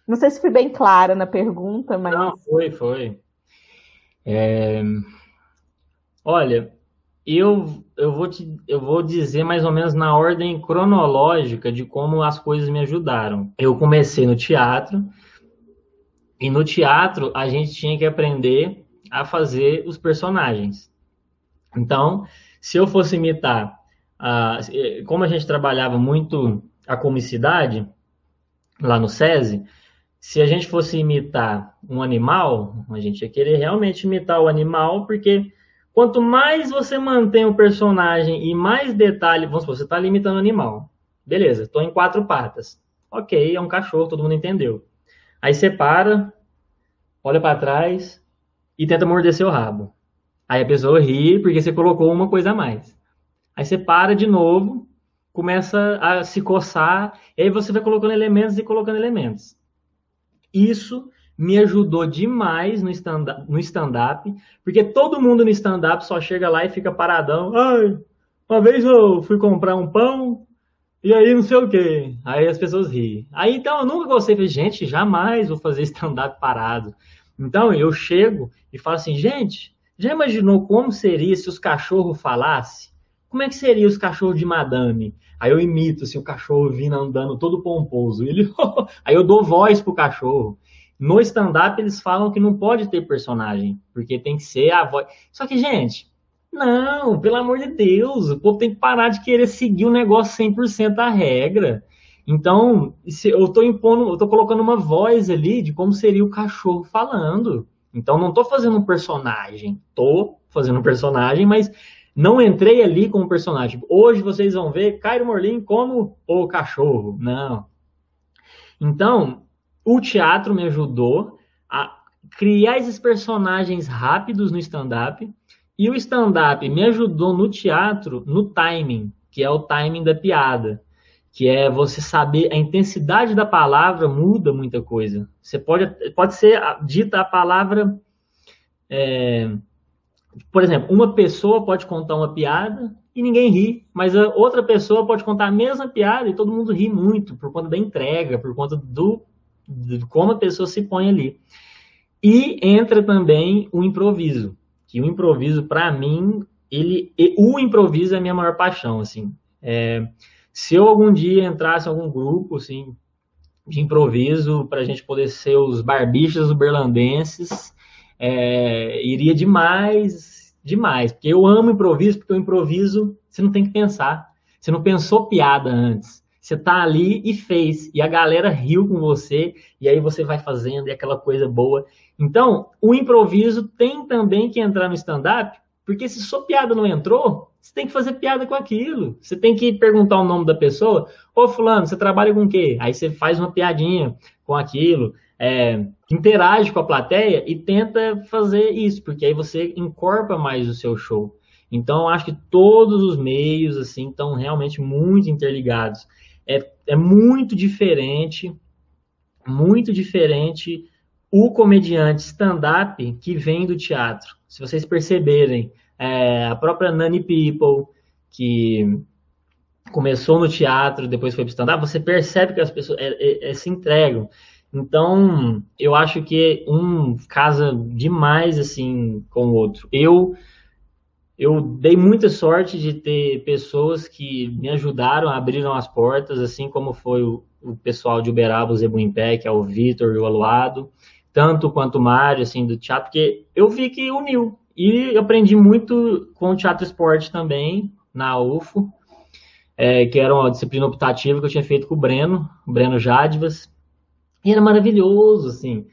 Não sei se fui bem clara na pergunta, mas... Não, foi. Olha, eu vou dizer mais ou menos na ordem cronológica de como as coisas me ajudaram. Eu comecei no teatro, e no teatro a gente tinha que aprender a fazer os personagens. Então, se eu fosse imitar, como a gente trabalhava muito a comicidade lá no SESI, se a gente fosse imitar um animal, a gente ia querer realmente imitar o animal, porque quanto mais você mantém o personagem e mais detalhe, vamos supor, você está limitando o animal. Beleza, estou em 4 patas. Ok, é um cachorro, todo mundo entendeu. Aí você para, olha para trás e tenta morder seu rabo. Aí a pessoa ri porque você colocou uma coisa a mais. Aí você para de novo, começa a se coçar, e aí você vai colocando elementos e colocando elementos. Isso me ajudou demais no stand-up, porque todo mundo no stand-up só chega lá e fica paradão. Ai, uma vez eu fui comprar um pão, e aí não sei o quê. Aí as pessoas riem. Aí então eu nunca gostei, falei, gente, jamais vou fazer stand-up parado. Então eu chego e falo assim, gente, já imaginou como seria se os cachorros falassem? Como é que seria os cachorros de madame? Aí eu imito assim, o cachorro vindo andando todo pomposo. Ele... Aí eu dou voz pro cachorro. No stand-up eles falam que não pode ter personagem, porque tem que ser a voz. Só que, gente, não, pelo amor de Deus, o povo tem que parar de querer seguir o negócio 100% a regra. Então, eu tô colocando uma voz ali de como seria o cachorro falando. Então, não tô fazendo um personagem. Tô fazendo um personagem, mas não entrei ali como personagem. Hoje vocês vão ver Cairo Morlin como o cachorro. Não. Então, o teatro me ajudou a criar esses personagens rápidos no stand-up. E o stand-up me ajudou no teatro, no timing, que é o timing da piada. Que é você saber, a intensidade da palavra muda muita coisa. Você pode ser dita a palavra... por exemplo, uma pessoa pode contar uma piada e ninguém ri, mas a outra pessoa pode contar a mesma piada e todo mundo ri muito, por conta da entrega, por conta de como a pessoa se põe ali. E entra também o improviso, que o improviso, para mim, o improviso é a minha maior paixão, assim. Se eu algum dia entrasse em algum grupo, assim, de improviso, para a gente poder ser os barbichas uberlandenses, iria demais, porque eu amo improviso, porque o improviso você não tem que pensar, você não pensou piada antes, você tá ali e fez, e a galera riu com você, e aí você vai fazendo, e aquela coisa boa. Então, o improviso tem também que entrar no stand-up, porque se sua piada não entrou, você tem que fazer piada com aquilo, você tem que perguntar o nome da pessoa, ô fulano, você trabalha com o quê? Aí você faz uma piadinha com aquilo, interage com a plateia e tenta fazer isso, porque aí você encorpa mais o seu show. Então, eu acho que todos os meios assim estão realmente muito interligados. É muito diferente o comediante stand-up que vem do teatro. Se vocês perceberem, a própria Nani People, que começou no teatro, depois foi para o stand-up, você percebe que as pessoas se entregam. Então, eu acho que um casa demais assim com o outro. Eu dei muita sorte de ter pessoas que me ajudaram, abriram as portas, assim como foi o pessoal de Uberaba, o Zebu Impé, que é o Vitor e o Aluado, tanto quanto o Mário, assim, do teatro, porque eu vi que uniu. E eu aprendi muito com o Teatro Esporte também, na UFO, que era uma disciplina optativa que eu tinha feito com o Breno Jadivas, e era maravilhoso, assim.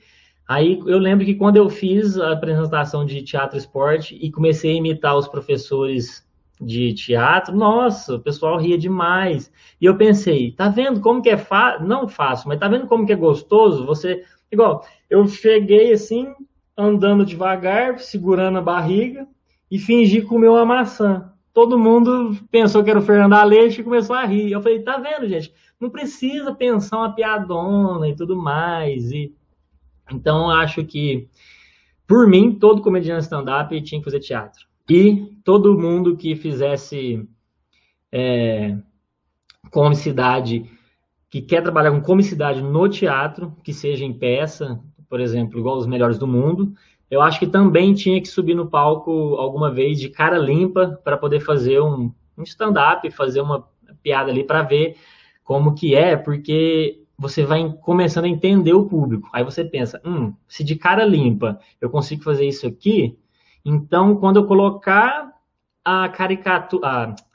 Aí eu lembro que quando eu fiz a apresentação de Teatro Esporte e comecei a imitar os professores de teatro, nossa, o pessoal ria demais. E eu pensei, tá vendo como que é fácil? Não fácil, mas tá vendo como que é gostoso? Você, igual, eu cheguei assim, andando devagar, segurando a barriga e fingi comer uma maçã. Todo mundo pensou que era o Fernando Aleixo e começou a rir. Eu falei, tá vendo, gente? Não precisa pensar uma piadona e tudo mais. Então, eu acho que, por mim, todo comediante stand-up tinha que fazer teatro. E todo mundo que fizesse comicidade, que quer trabalhar com comicidade no teatro, que seja em peça, por exemplo, igual Os Melhores do Mundo, eu acho que também tinha que subir no palco alguma vez de cara limpa para poder fazer um stand-up, fazer uma piada ali para ver como que é, porque você vai começando a entender o público. Aí você pensa, se de cara limpa eu consigo fazer isso aqui, então quando eu colocar a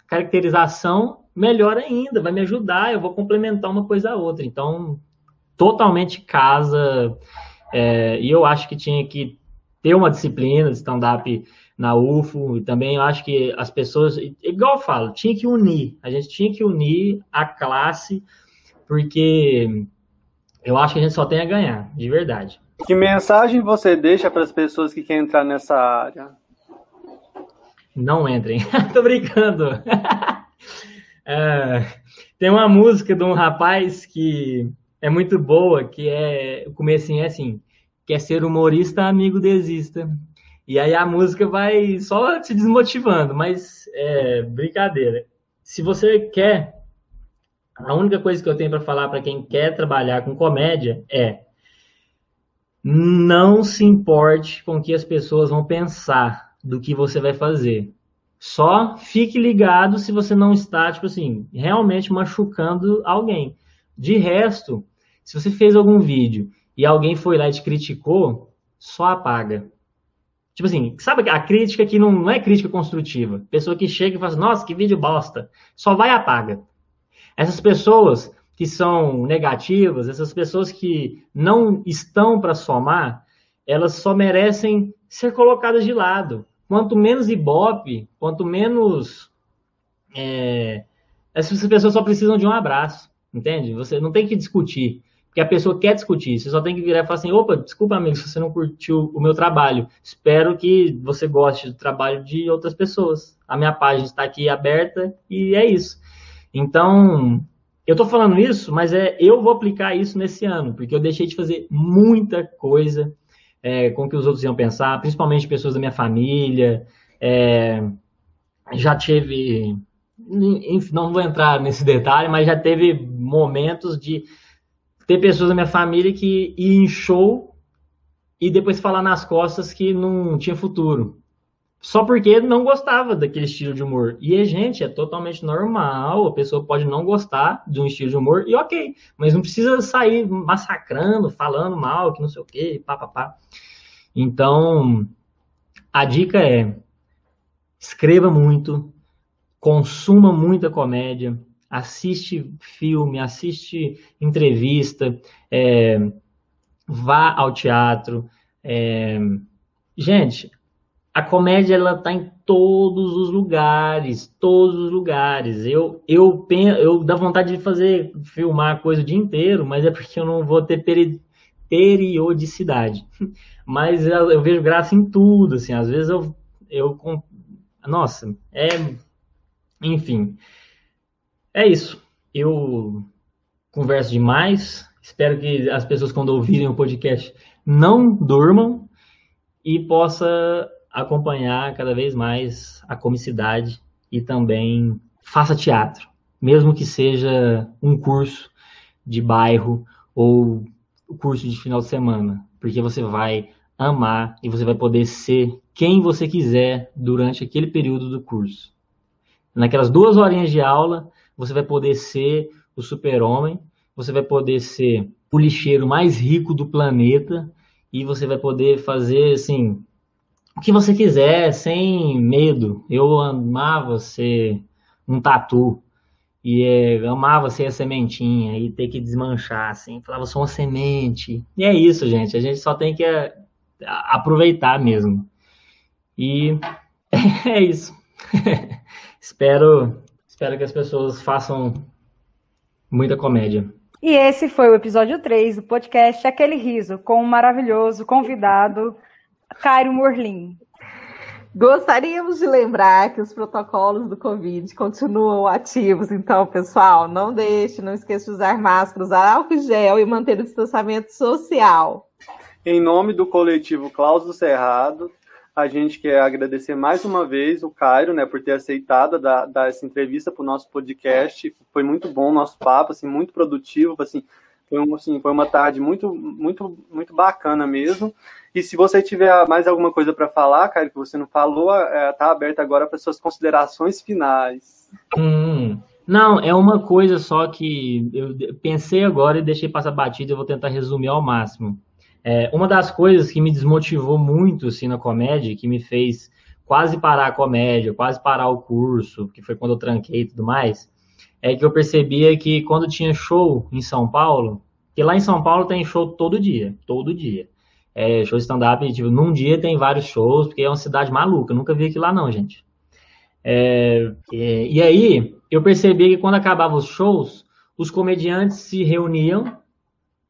caracterização, melhor ainda, vai me ajudar, eu vou complementar uma coisa a outra. Então, totalmente casa, e eu acho que tinha que ter uma disciplina de stand-up na UFO, e também eu acho que as pessoas, igual eu falo, a gente tinha que unir a classe, porque eu acho que a gente só tem a ganhar, de verdade. Que mensagem você deixa para as pessoas que querem entrar nessa área? Não entrem. Tô brincando. Tem uma música de um rapaz que é muito boa, que o comecinho é assim, quer ser humorista, amigo, desista. E aí a música vai só te desmotivando, mas é brincadeira. Se você quer, a única coisa que eu tenho para falar para quem quer trabalhar com comédia é: não se importe com o que as pessoas vão pensar do que você vai fazer. Só fique ligado se você não está, tipo assim, realmente machucando alguém. De resto, se você fez algum vídeo e alguém foi lá e te criticou, só apaga. Tipo assim, sabe a crítica que não é crítica construtiva? Pessoa que chega e fala assim, nossa, que vídeo bosta. Só vai e apaga. Essas pessoas que são negativas, essas pessoas que não estão para somar, elas só merecem ser colocadas de lado. Quanto menos ibope, quanto menos... essas pessoas só precisam de um abraço, entende? Você não tem que discutir, porque a pessoa quer discutir. Você só tem que virar e falar assim, opa, desculpa, amigo, se você não curtiu o meu trabalho. Espero que você goste do trabalho de outras pessoas. A minha página está aqui aberta e é isso. Então, eu tô falando isso, mas eu vou aplicar isso nesse ano, porque eu deixei de fazer muita coisa com o que os outros iam pensar, principalmente pessoas da minha família, já teve, enfim, não vou entrar nesse detalhe, mas já teve momentos de ter pessoas da minha família que iam em show e depois falar nas costas que não tinha futuro. Só porque não gostava daquele estilo de humor. E, gente, é totalmente normal, a pessoa pode não gostar de um estilo de humor, e ok, mas não precisa sair massacrando, falando mal, que não sei o quê, pá. Então, a dica é, escreva muito, consuma muita comédia, assiste filme, assiste entrevista, vá ao teatro. Gente, a comédia, ela tá em todos os lugares, todos os lugares. Eu dá vontade de filmar coisa o dia inteiro, mas é porque eu não vou ter periodicidade. Mas eu vejo graça em tudo, assim, às vezes nossa, enfim, é isso. Eu converso demais, espero que as pessoas, quando ouvirem o podcast, não durmam e possa acompanhar cada vez mais a comicidade e também faça teatro, mesmo que seja um curso de bairro ou o curso de final de semana, porque você vai amar e você vai poder ser quem você quiser durante aquele período do curso. Naquelas 2 horinhas de aula, você vai poder ser o super-homem, você vai poder ser o lixeiro mais rico do planeta e você vai poder fazer, assim, o que você quiser, sem medo. Eu amava ser um tatu e amava ser a sementinha e ter que desmanchar, assim. Falava, sou uma semente. E é isso, gente. A gente só tem que aproveitar mesmo. E é isso. Espero que as pessoas façam muita comédia. E esse foi o episódio 3 do podcast Aquele Riso, com um maravilhoso convidado, Cairo Morlin. Gostaríamos de lembrar que os protocolos do Covid continuam ativos, então, pessoal, não esqueça de usar máscara, usar álcool em gel e manter o distanciamento social. Em nome do coletivo Claus do Cerrado, a gente quer agradecer mais uma vez o Cairo, né, por ter aceitado dar essa entrevista para o nosso podcast. Foi muito bom o nosso papo, assim, muito produtivo, assim, foi uma tarde muito, muito, muito bacana mesmo. E se você tiver mais alguma coisa para falar, Cairo, que você não falou, tá aberto agora para suas considerações finais. Não, é uma coisa só que eu pensei agora e deixei passar batida, eu vou tentar resumir ao máximo. Uma das coisas que me desmotivou muito assim, na comédia, que me fez quase parar a comédia, quase parar o curso, que foi quando eu tranquei e tudo mais, é que eu percebia que quando tinha show em São Paulo, que lá em São Paulo tem show todo dia. Show de stand-up, tipo, num dia tem vários shows, porque é uma cidade maluca, eu nunca vi aquilo lá não, gente. E aí, eu percebi que quando acabavam os shows, os comediantes se reuniam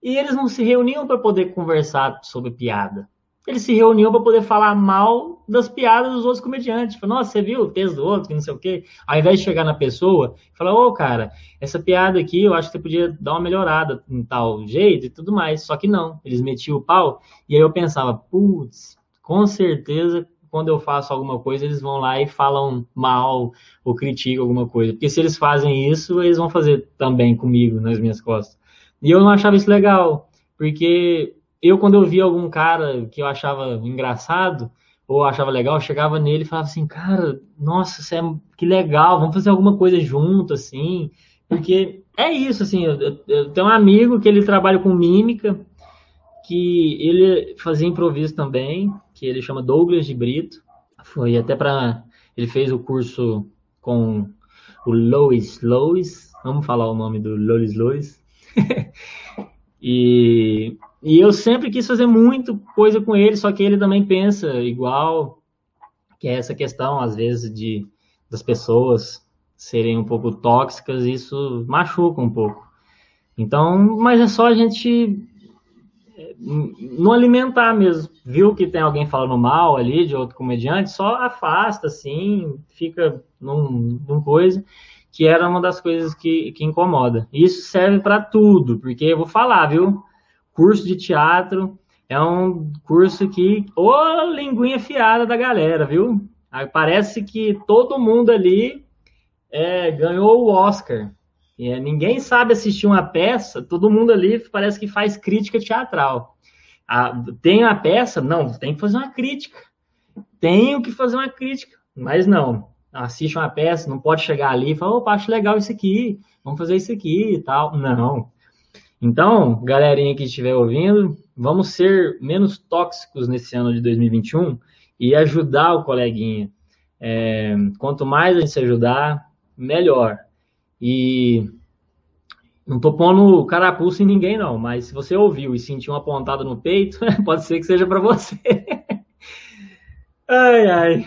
e eles não se reuniam para poder conversar sobre piada. Eles se reuniam para poder falar mal das piadas dos outros comediantes. Tipo, nossa, você viu o texto do outro, que não sei o quê. Ao invés de chegar na pessoa e falar, ô, cara, essa piada aqui eu acho que você podia dar uma melhorada em tal jeito e tudo mais. Só que não, eles metiam o pau. E aí eu pensava, putz, com certeza, quando eu faço alguma coisa, eles vão lá e falam mal ou criticam alguma coisa. Porque se eles fazem isso, eles vão fazer também comigo, nas minhas costas. E eu não achava isso legal, porque quando eu via algum cara que eu achava engraçado, ou achava legal, eu chegava nele e falava assim, cara, nossa, que legal, vamos fazer alguma coisa junto, assim, porque é isso, assim, eu tenho um amigo que ele trabalha com mímica, que ele fazia improviso também, que ele chama Douglas de Brito, ele fez o curso com o Lois, vamos falar o nome do Lois, e eu sempre quis fazer muito coisa com ele, só que ele também pensa igual, que é essa questão, às vezes, das pessoas serem um pouco tóxicas, isso machuca um pouco. Então, mas é só a gente não alimentar mesmo. Viu que tem alguém falando mal ali de outro comediante, só afasta, assim, fica num coisa, que era uma das coisas que incomoda. Isso serve para tudo, porque eu vou falar, viu? Curso de teatro é um curso que, ô linguinha fiada da galera, viu? Parece que todo mundo ali ganhou o Oscar. Ninguém sabe assistir uma peça, todo mundo ali parece que faz crítica teatral. Tem a peça? Não, tem que fazer uma crítica. Tenho que fazer uma crítica. Mas não, assiste uma peça, não pode chegar ali e falar, opa, acho legal isso aqui, vamos fazer isso aqui e tal. Não. Então, galerinha que estiver ouvindo, vamos ser menos tóxicos nesse ano de 2021 e ajudar o coleguinha. Quanto mais a gente se ajudar, melhor. E não tô pondo carapuça em ninguém, não, mas se você ouviu e sentiu uma pontada no peito, pode ser que seja para você. Ai,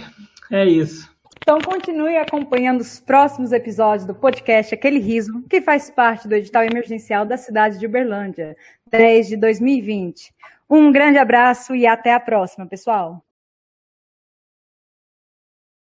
é isso. Então continue acompanhando os próximos episódios do podcast Aquele Riso, que faz parte do edital emergencial da cidade de Uberlândia, 10 de 2020. Um grande abraço e até a próxima, pessoal.